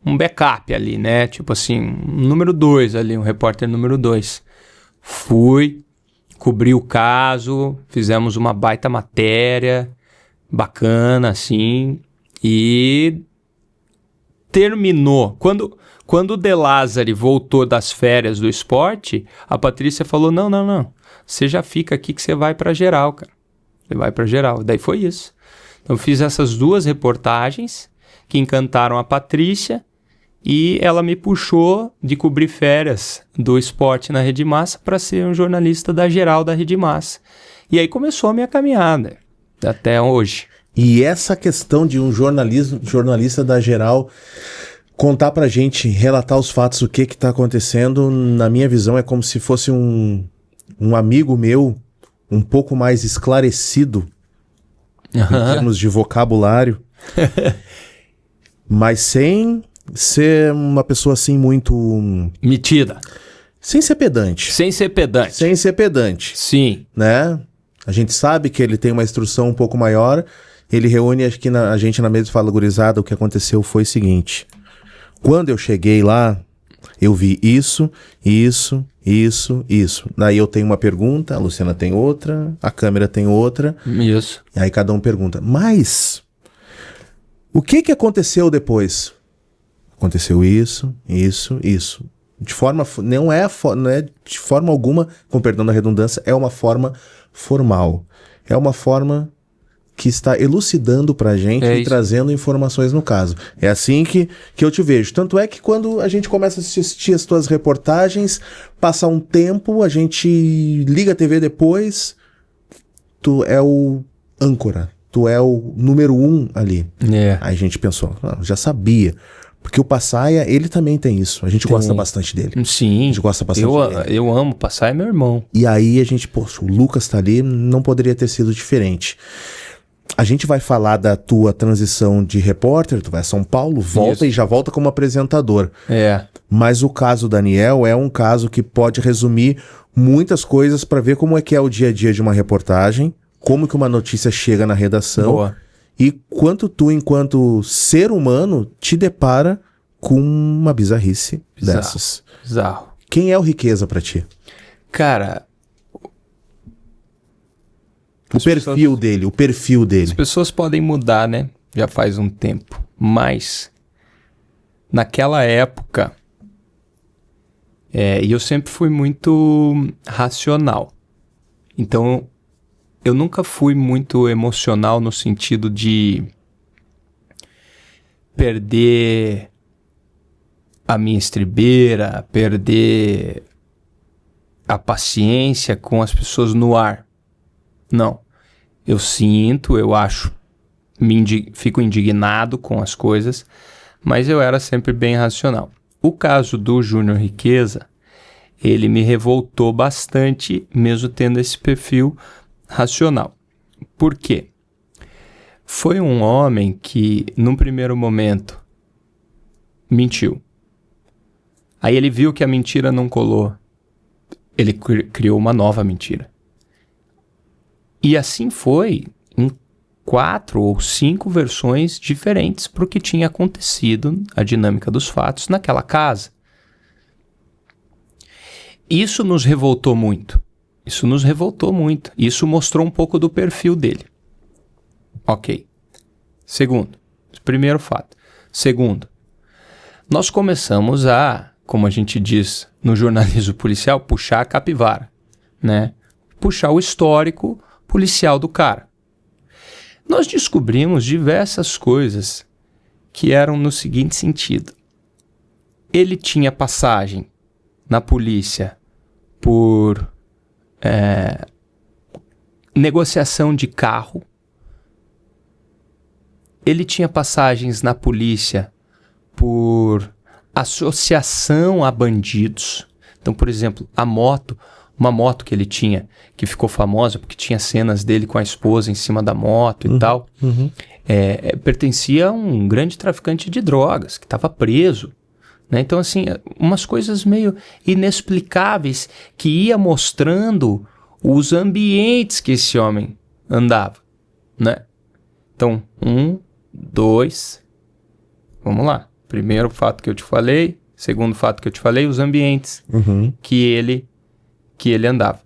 um backup ali, né? Tipo assim, número 2 ali, um repórter número 2. Fui, cobri o caso, fizemos uma baita matéria, bacana, assim, e terminou. Quando o De Lázari voltou das férias do esporte, a Patrícia falou, não, você já fica aqui que você vai pra geral, cara. Você vai pra geral. Daí foi isso. Então fiz essas 2 reportagens que encantaram a Patrícia, e ela me puxou de cobrir férias do esporte na Rede Massa para ser um jornalista da geral da Rede Massa. E aí começou a minha caminhada, até hoje. E essa questão de um jornalista da geral contar pra gente, relatar os fatos, o que tá acontecendo, na minha visão é como se fosse um amigo meu um pouco mais esclarecido em termos de vocabulário, mas sem ser uma pessoa assim muito... metida. Sem ser pedante. Sem ser pedante. Sim. Né? A gente sabe que ele tem uma instrução um pouco maior, ele reúne aqui a gente na mesa e fala, gurizada, o que aconteceu foi o seguinte, quando eu cheguei lá, eu vi isso. Daí eu tenho uma pergunta, a Luciana tem outra, a câmera tem outra. Isso. E aí cada um pergunta, mas o que aconteceu depois? Aconteceu isso. De forma, não é de forma alguma, com perdão da redundância, é uma forma formal. É uma forma que está elucidando pra gente e trazendo informações no caso. É assim que eu te vejo. Tanto é que quando a gente começa a assistir as tuas reportagens, passa um tempo, a gente liga a TV depois, tu é o âncora, tu é o número 1 ali. Aí a gente pensou, já sabia. Porque o Passaia, ele também tem isso. A gente gosta bastante dele. Sim. A gente gosta bastante dele. Eu amo. Passaia é meu irmão. E aí a gente, poxa, o Lucas tá ali, não poderia ter sido diferente. A gente vai falar da tua transição de repórter, tu vai a São Paulo, volta e já volta como apresentador. Mas o caso Daniel é um caso que pode resumir muitas coisas para ver como é que é o dia a dia de uma reportagem, como que uma notícia chega na redação. Boa. E quanto tu, enquanto ser humano, te depara com uma bizarrice dessas. Bizarro. Quem é o Riqueza pra ti? Cara... O perfil dele. As pessoas podem mudar, né? Já faz um tempo. Mas, naquela época... E eu sempre fui muito racional. Então... eu nunca fui muito emocional no sentido de perder a minha estribeira, perder a paciência com as pessoas no ar. Não. Eu sinto, eu acho, fico indignado com as coisas, mas eu era sempre bem racional. O caso do Júnior Riqueza, ele me revoltou bastante, mesmo tendo esse perfil racional. Por quê? Foi um homem que, num primeiro momento, mentiu. Aí ele viu que a mentira não colou. Ele criou uma nova mentira. E assim foi em 4 ou 5 versões diferentes para o que tinha acontecido, a dinâmica dos fatos naquela casa. Isso nos revoltou muito. Isso mostrou um pouco do perfil dele. Ok. Primeiro fato. Segundo, nós começamos a, como a gente diz no jornalismo policial, puxar a capivara, né? Puxar o histórico policial do cara. Nós descobrimos diversas coisas que eram no seguinte sentido. Ele tinha passagem na polícia por negociação de carro. Ele tinha passagens na polícia por associação a bandidos. Então, por exemplo, uma moto que ele tinha, que ficou famosa porque tinha cenas dele com a esposa em cima da moto e tal, pertencia a um grande traficante de drogas, que estava preso. Né? Então, assim, umas coisas meio inexplicáveis que ia mostrando os ambientes que esse homem andava. Né? Então, 1, 2, vamos lá. Primeiro fato que eu te falei, segundo fato que eu te falei, os ambientes que ele andava.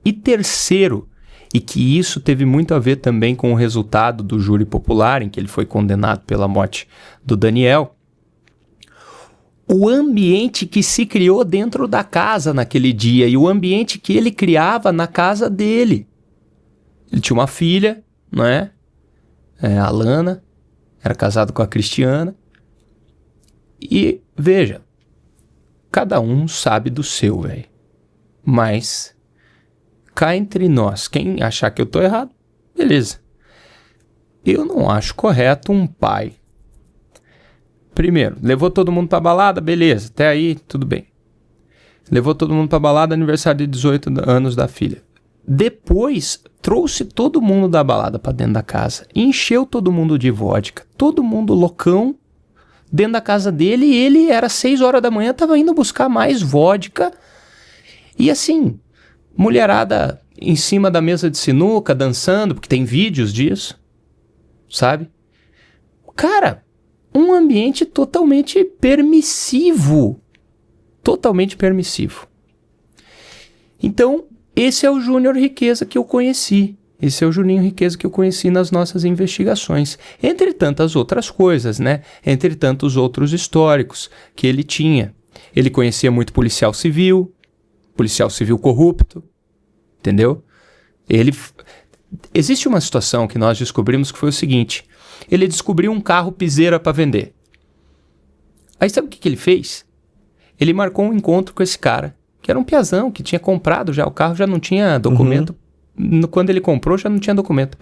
E terceiro, e que isso teve muito a ver também com o resultado do júri popular, em que ele foi condenado pela morte do Daniel, o ambiente que se criou dentro da casa naquele dia e o ambiente que ele criava na casa dele. Ele tinha uma filha, não é? A Lana, era casado com a Cristiana. E, veja, cada um sabe do seu, velho. Mas, cá entre nós, quem achar que eu tô errado, beleza. Eu não acho correto um pai. Primeiro, levou todo mundo pra balada, beleza, até aí, tudo bem. Levou todo mundo pra balada, aniversário de 18 anos da filha. Depois, trouxe todo mundo da balada pra dentro da casa, encheu todo mundo de vodka, todo mundo loucão, dentro da casa dele, e ele era 6 horas da manhã, tava indo buscar mais vodka. E assim, mulherada em cima da mesa de sinuca, dançando, porque tem vídeos disso, sabe? Cara, um ambiente totalmente permissivo. Totalmente permissivo. Então, esse é o Júnior Riqueza que eu conheci. Esse é o Juninho Riqueza que eu conheci nas nossas investigações. Entre tantas outras coisas, né? Entre tantos outros históricos que ele tinha. Ele conhecia muito policial civil corrupto, entendeu? Existe uma situação que nós descobrimos que foi o seguinte: ele descobriu um carro piseira para vender. Aí sabe o que ele fez? Ele marcou um encontro com esse cara, que era um piazão, que tinha comprado já o carro, já não tinha documento. Quando ele comprou, já não tinha documento.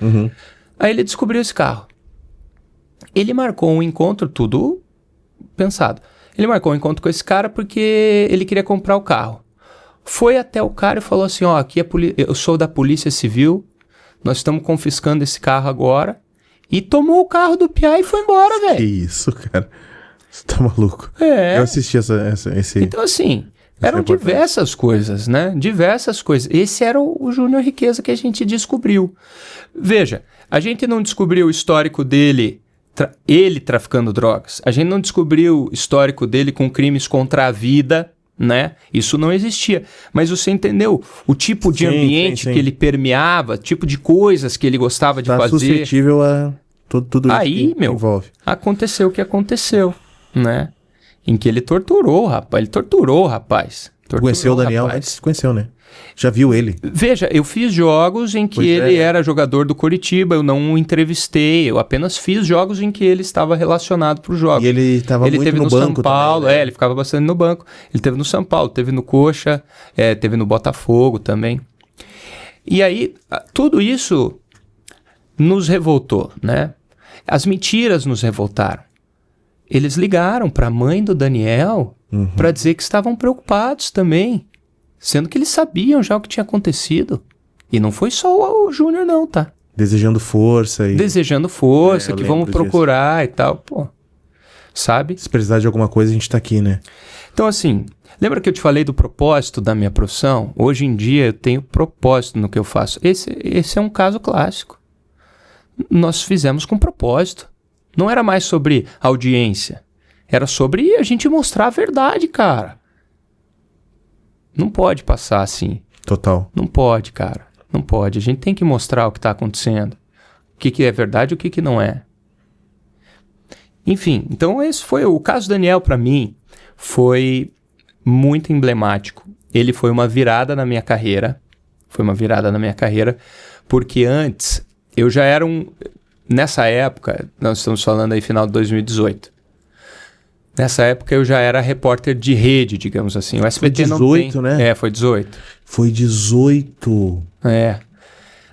Aí ele descobriu esse carro. Ele marcou um encontro, tudo pensado. Ele marcou um encontro com esse cara porque ele queria comprar o carro. Foi até o cara e falou assim, ó, aqui eu sou da Polícia Civil, nós estamos confiscando esse carro agora. E tomou o carro do piá e foi embora, velho. Que isso, cara. Você tá maluco. É. Eu assisti esse... Então, assim, eram diversas coisas, né? Diversas coisas. Esse era o Júnior Riqueza que a gente descobriu. Veja, a gente não descobriu o histórico dele, ele traficando drogas. A gente não descobriu o histórico dele com crimes contra a vida, né? Isso não existia. Mas você entendeu o tipo de ambiente que ele permeava, o tipo de coisas que ele gostava de fazer. Suscetível a tudo isso aí, que envolve. Aconteceu o que aconteceu, né? Em que ele torturou o rapaz. Conheceu o Daniel antes? Conheceu, né? Já viu ele? Veja, eu fiz jogos em que ele era jogador do Coritiba, eu não o entrevistei, eu apenas fiz jogos em que ele estava relacionado para os jogos. E ele estava muito teve no banco São Paulo, também, né? ele ficava bastante no banco. Ele teve no São Paulo, teve no Coxa, teve no Botafogo também. E aí, tudo isso nos revoltou, né? As mentiras nos revoltaram. Eles ligaram para a mãe do Daniel para dizer que estavam preocupados também. Sendo que eles sabiam já o que tinha acontecido. E não foi só o Júnior não, tá? Desejando força. Desejando força, que vamos procurar e tal, pô. Sabe? Se precisar de alguma coisa, a gente tá aqui, né? Então, assim, lembra que eu te falei do propósito da minha profissão? Hoje em dia eu tenho propósito no que eu faço. Esse é um caso clássico. Nós fizemos com propósito. Não era mais sobre audiência. Era sobre a gente mostrar a verdade, cara. Não pode passar assim. Total. Não pode, cara. Não pode. A gente tem que mostrar o que está acontecendo. O que é verdade e o que não é. Enfim, então esse foi o caso Daniel, para mim, foi muito emblemático. Ele foi uma virada na minha carreira. Porque antes, eu já era nessa época, nós estamos falando aí final de 2018. Nessa época eu já era repórter de rede, digamos assim. O SBT foi 18, não tem... né? Foi 18. Foi 18.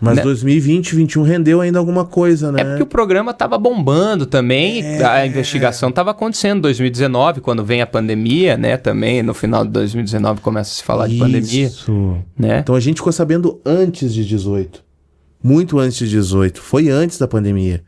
Mas 2020, 2021 rendeu ainda alguma coisa, né? É porque o programa tava bombando também, a investigação tava acontecendo em 2019, quando vem a pandemia, né? Também no final de 2019 começa a se falar de pandemia. Isso. Né? Então a gente ficou sabendo antes de 18. Muito antes de 18. Foi antes da pandemia.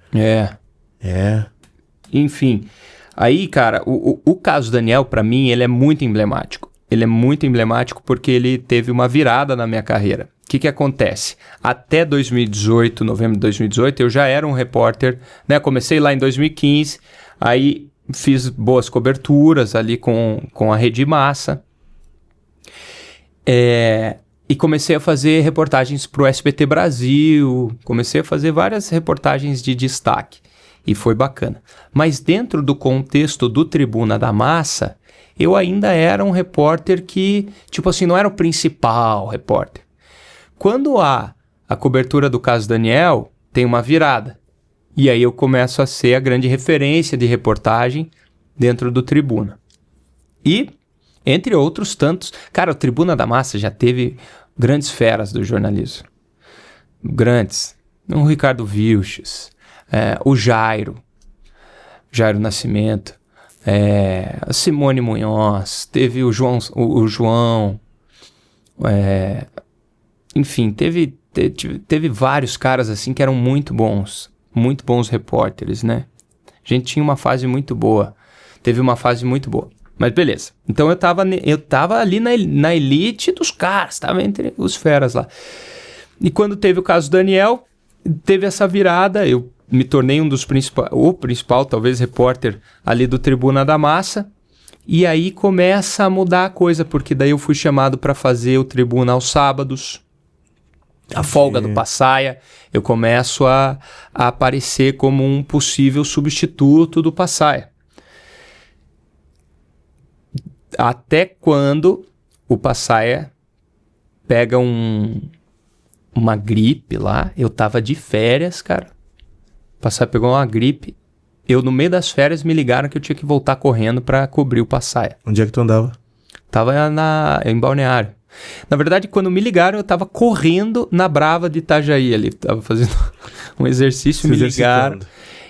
Enfim, aí, cara, o caso Daniel, pra mim, ele é muito emblemático. Ele é muito emblemático porque ele teve uma virada na minha carreira. O que acontece? Até 2018, novembro de 2018, eu já era um repórter, né? Comecei lá em 2015, aí fiz boas coberturas ali com a Rede Massa. E comecei a fazer reportagens para o SBT Brasil, comecei a fazer várias reportagens de destaque. E foi bacana. Mas dentro do contexto do Tribuna da Massa, eu ainda era um repórter que, tipo assim, não era o principal repórter. Quando há a cobertura do caso Daniel, tem uma virada. E aí eu começo a ser a grande referência de reportagem dentro do Tribuna. E, entre outros tantos, cara, o Tribuna da Massa já teve grandes feras do jornalismo. Grandes. O Ricardo Vilches, o Jairo Nascimento, a Simone Munhoz, teve o João, enfim, teve vários caras assim que eram muito bons repórteres, né? A gente tinha uma fase muito boa, teve uma fase muito boa. Mas beleza, então eu tava ali na elite dos caras, tava entre os feras lá. E quando teve o caso Daniel, teve essa virada, eu me tornei o principal, talvez, repórter ali do Tribuna da Massa. E aí começa a mudar a coisa, porque daí eu fui chamado para fazer o Tribuna aos sábados. A folga do Passaia, eu começo a aparecer como um possível substituto do Passaia. Até quando o Passaia pega uma gripe lá, eu tava de férias, cara. O Passaia pegou uma gripe. No meio das férias, me ligaram que eu tinha que voltar correndo pra cobrir o Passaia. Onde é que tu andava? Tava em Balneário. Na verdade, quando me ligaram, eu tava correndo na Brava de Itajaí ali. Tava fazendo um exercício, me ligaram.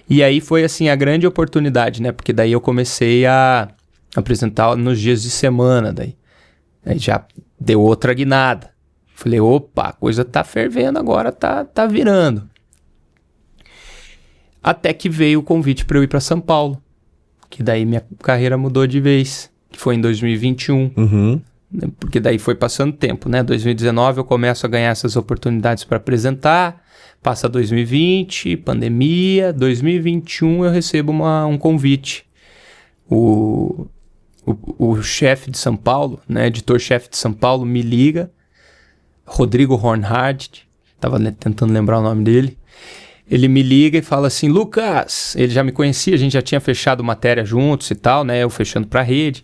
E aí foi, assim, a grande oportunidade, né? Porque daí eu comecei a apresentar nos dias de semana, daí já deu outra guinada. Falei, opa, a coisa tá fervendo agora, tá virando. Até que veio o convite para eu ir para São Paulo, que daí minha carreira mudou de vez, que foi em 2021. Porque daí foi passando tempo, né? 2019 eu começo a ganhar essas oportunidades para apresentar, passa 2020, pandemia, 2021 eu recebo um convite. O chefe de São Paulo, né, editor-chefe de São Paulo, me liga, Rodrigo Hornhardt, estava tentando lembrar o nome dele, ele me liga e fala assim, Lucas, ele já me conhecia, a gente já tinha fechado matéria juntos e tal, né, eu fechando pra rede.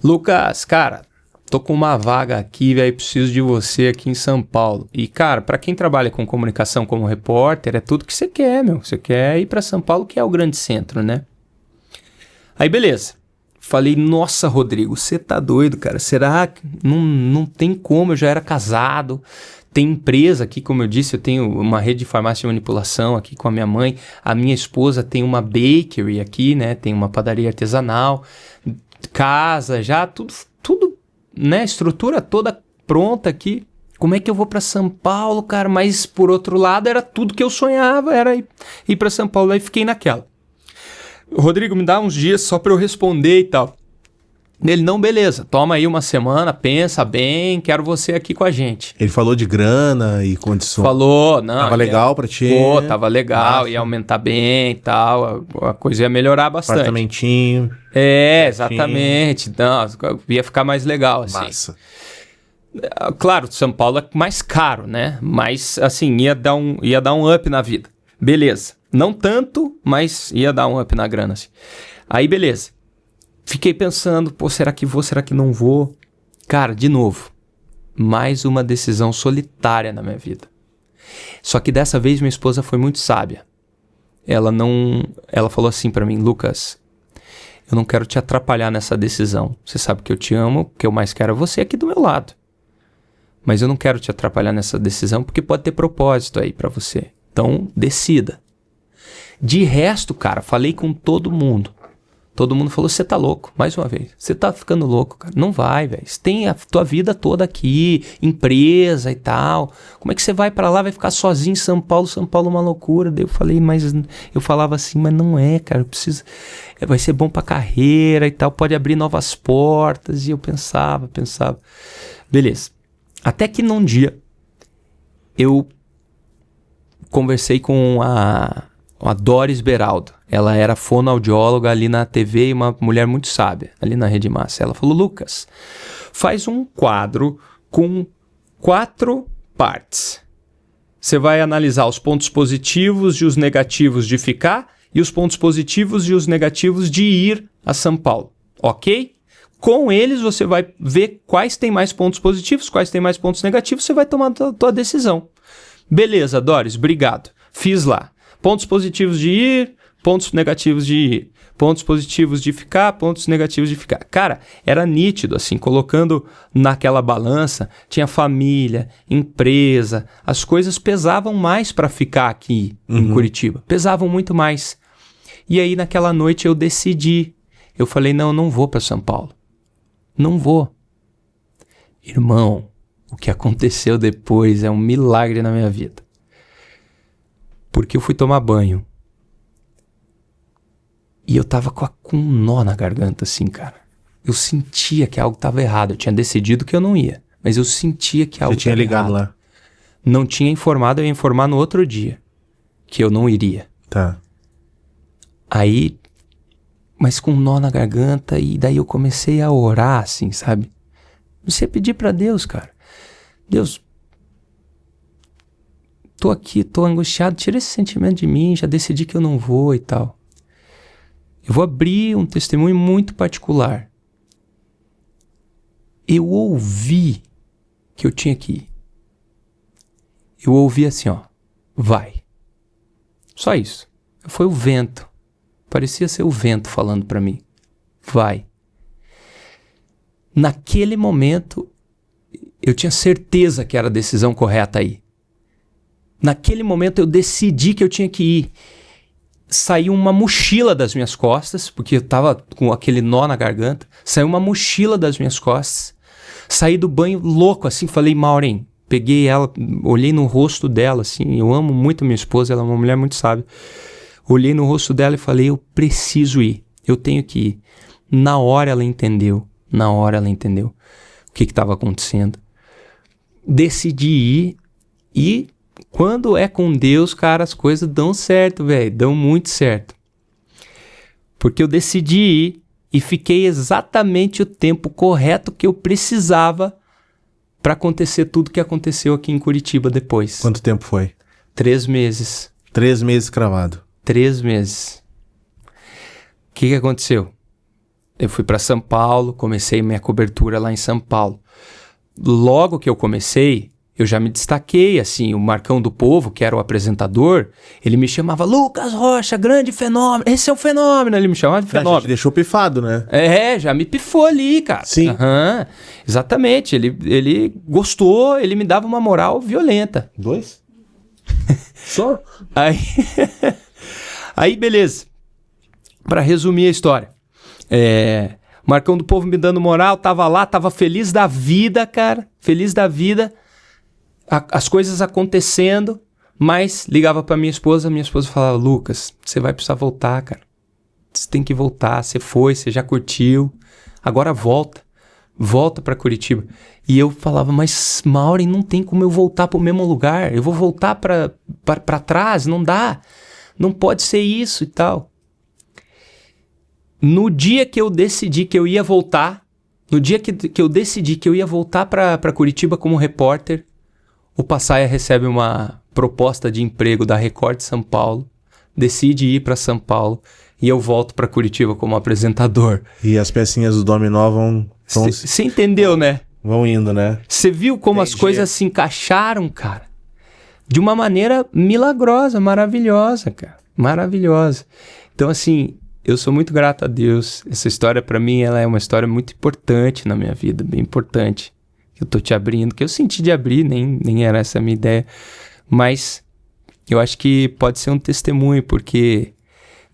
Lucas, cara, tô com uma vaga aqui, velho, preciso de você aqui em São Paulo. E, cara, pra quem trabalha com comunicação como repórter, é tudo que você quer, meu, você quer ir pra São Paulo, que é o grande centro, né. Aí, beleza. Falei, nossa, Rodrigo, você tá doido, cara? Será que não tem como? Eu já era casado, tem empresa aqui, como eu disse, eu tenho uma rede de farmácia de manipulação aqui com a minha mãe. A minha esposa tem uma bakery aqui, né? Tem uma padaria artesanal, casa, já tudo, né? Estrutura toda pronta aqui. Como é que eu vou para São Paulo, cara? Mas, por outro lado, era tudo que eu sonhava, era ir para São Paulo. Aí fiquei naquela. Rodrigo, me dá uns dias só para eu responder e tal. Ele, não, beleza, toma aí uma semana, pensa bem, quero você aqui com a gente. Ele falou de grana e condições. Falou, não. Tava legal pra ti? Pô, tava legal, ia aumentar bem e tal, a coisa ia melhorar bastante. Apartamentinho. Exatamente, não, ia ficar mais legal, assim. Massa. Claro, São Paulo é mais caro, né? Mas, assim, ia dar um up na vida. Beleza. Não tanto, mas ia dar um up na grana, assim. Aí, beleza. Fiquei pensando, pô, será que vou, será que não vou? Cara, de novo, mais uma decisão solitária na minha vida. Só que dessa vez minha esposa foi muito sábia. Ela falou assim pra mim, Lucas, eu não quero te atrapalhar nessa decisão. Você sabe que eu te amo, o que eu mais quero é você aqui do meu lado. mas eu não quero te atrapalhar nessa decisão, porque pode ter propósito aí pra você. Então, decida. De resto, cara, falei com todo mundo. Todo mundo falou, você tá louco, mais uma vez. Você tá ficando louco, cara. Não vai, velho. Você tem a tua vida toda aqui, empresa e tal. Como é que você vai pra lá, vai ficar sozinho em São Paulo? São Paulo é uma loucura. Daí eu falei, mas... Eu falava assim, mas não é, cara. Eu preciso... Vai ser bom pra carreira e tal. Pode abrir novas portas. E eu pensava. Beleza. Até que num dia, eu conversei com a Doris Beraldo. Ela era fonoaudióloga ali na TV e uma mulher muito sábia, ali na Rede Massa. Ela falou, Lucas, faz um quadro com 4 partes. Você vai analisar os pontos positivos e os negativos de ficar e os pontos positivos e os negativos de ir a São Paulo, ok? Com eles você vai ver quais têm mais pontos positivos, quais têm mais pontos negativos, você vai tomar a tua decisão. Beleza, Doris, obrigado. Fiz lá. Pontos positivos de ir, pontos negativos de ir. Pontos positivos de ficar, pontos negativos de ficar. Cara, era nítido, assim, colocando naquela balança, tinha família, empresa, as coisas pesavam mais para ficar aqui em Curitiba. Pesavam muito mais. E aí, naquela noite, eu decidi. Eu falei, não vou para São Paulo. Não vou. Irmão, o que aconteceu depois é um milagre na minha vida. Porque eu fui tomar banho. E eu tava com um nó na garganta, assim, cara. Eu sentia que algo tava errado. Eu tinha decidido que eu não ia. Mas eu sentia que algo tava errado. Você tinha ligado lá? Não tinha informado, eu ia informar no outro dia. Que eu não iria. Tá. Aí... Mas com um nó na garganta. E daí eu comecei a orar, assim, sabe? Você pedir pra Deus, cara. Deus... Tô aqui, tô angustiado, tira esse sentimento de mim, já decidi que eu não vou e tal. Eu vou abrir um testemunho muito particular. Eu ouvi que eu tinha que ir. Eu ouvi assim, ó, vai. Só isso. Foi o vento. Parecia ser o vento falando pra mim. Vai. Naquele momento, eu tinha certeza que era a decisão correta aí. Naquele momento eu decidi que eu tinha que ir. Saiu uma mochila das minhas costas, porque eu tava com aquele nó na garganta. Saiu uma mochila das minhas costas. Saí do banho louco, assim, falei, Maureen. Peguei ela, olhei no rosto dela, assim. Eu amo muito minha esposa, ela é uma mulher muito sábia. Olhei no rosto dela e falei, eu preciso ir. Eu tenho que ir. Na hora ela entendeu. O que estava acontecendo. Decidi ir e... Quando é com Deus, cara, as coisas dão certo, velho. Dão muito certo. Porque eu decidi ir e fiquei exatamente o tempo correto que eu precisava para acontecer tudo que aconteceu aqui em Curitiba depois. Quanto tempo foi? 3 meses. 3 meses cravado. 3 meses. O que aconteceu? Eu fui para São Paulo, comecei minha cobertura lá em São Paulo. Logo que eu comecei... Eu já me destaquei, assim, o Marcão do Povo, que era o apresentador, ele me chamava Lucas Rocha, grande fenômeno, esse é um fenômeno, ele me chamava de fenômeno. Já te deixou pifado, né? Já me pifou ali, cara. Sim. Exatamente, ele gostou, ele me dava uma moral violenta. 2? Só? Aí, beleza. Pra resumir a história. Marcão do Povo me dando moral, tava lá, tava feliz da vida, cara, feliz da vida. As coisas acontecendo, mas ligava pra minha esposa falava, Lucas, você vai precisar voltar, cara. Você tem que voltar, você foi, você já curtiu, agora volta pra Curitiba. E eu falava, mas Maureen, não tem como eu voltar pro mesmo lugar, eu vou voltar pra trás, não dá, não pode ser isso e tal. No dia que eu decidi que eu ia voltar, pra Curitiba como repórter, o Passaia recebe uma proposta de emprego da Record de São Paulo, decide ir para São Paulo e eu volto para Curitiba como apresentador. E as pecinhas do dominó vão... Você entendeu, né? Vão indo, né? Você viu como as coisas se encaixaram, cara? De uma maneira milagrosa, maravilhosa, cara. Maravilhosa. Então, assim, eu sou muito grato a Deus. Essa história, para mim, ela é uma história muito importante na minha vida, bem importante. eu tô te abrindo, que eu senti de abrir, nem era essa a minha ideia. Mas eu acho que pode ser um testemunho, porque,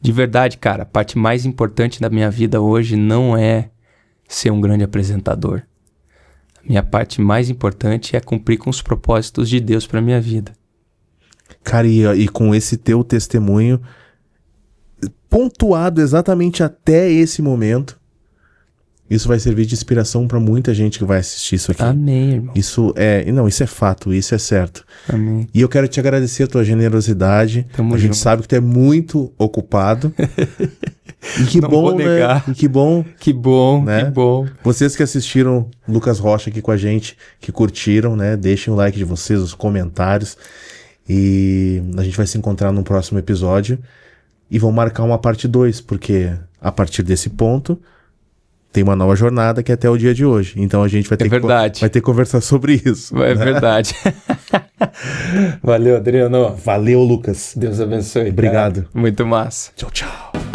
de verdade, cara, a parte mais importante da minha vida hoje não é ser um grande apresentador. A minha parte mais importante é cumprir com os propósitos de Deus pra minha vida. Cara, e com esse teu testemunho pontuado exatamente até esse momento, isso vai servir de inspiração para muita gente que vai assistir isso aqui. Amém, irmão. Isso é fato, isso é certo. Amém. E eu quero te agradecer a tua generosidade. Tamo a gente junto. sabe que tu é muito ocupado. E que Não bom, vou negar. né? E que bom. Que bom, Né? que bom. Vocês que assistiram Lucas Rocha aqui com a gente, que curtiram, né? Deixem o like de vocês, os comentários. E a gente vai se encontrar no próximo episódio. E vão marcar uma parte 2, porque a partir desse ponto tem uma nova jornada que é até o dia de hoje. Então a gente vai ter, vai ter que conversar sobre isso. É verdade. Valeu, Adriano. Valeu, Lucas. Deus abençoe. Obrigado. Cara. Muito massa. Tchau, tchau.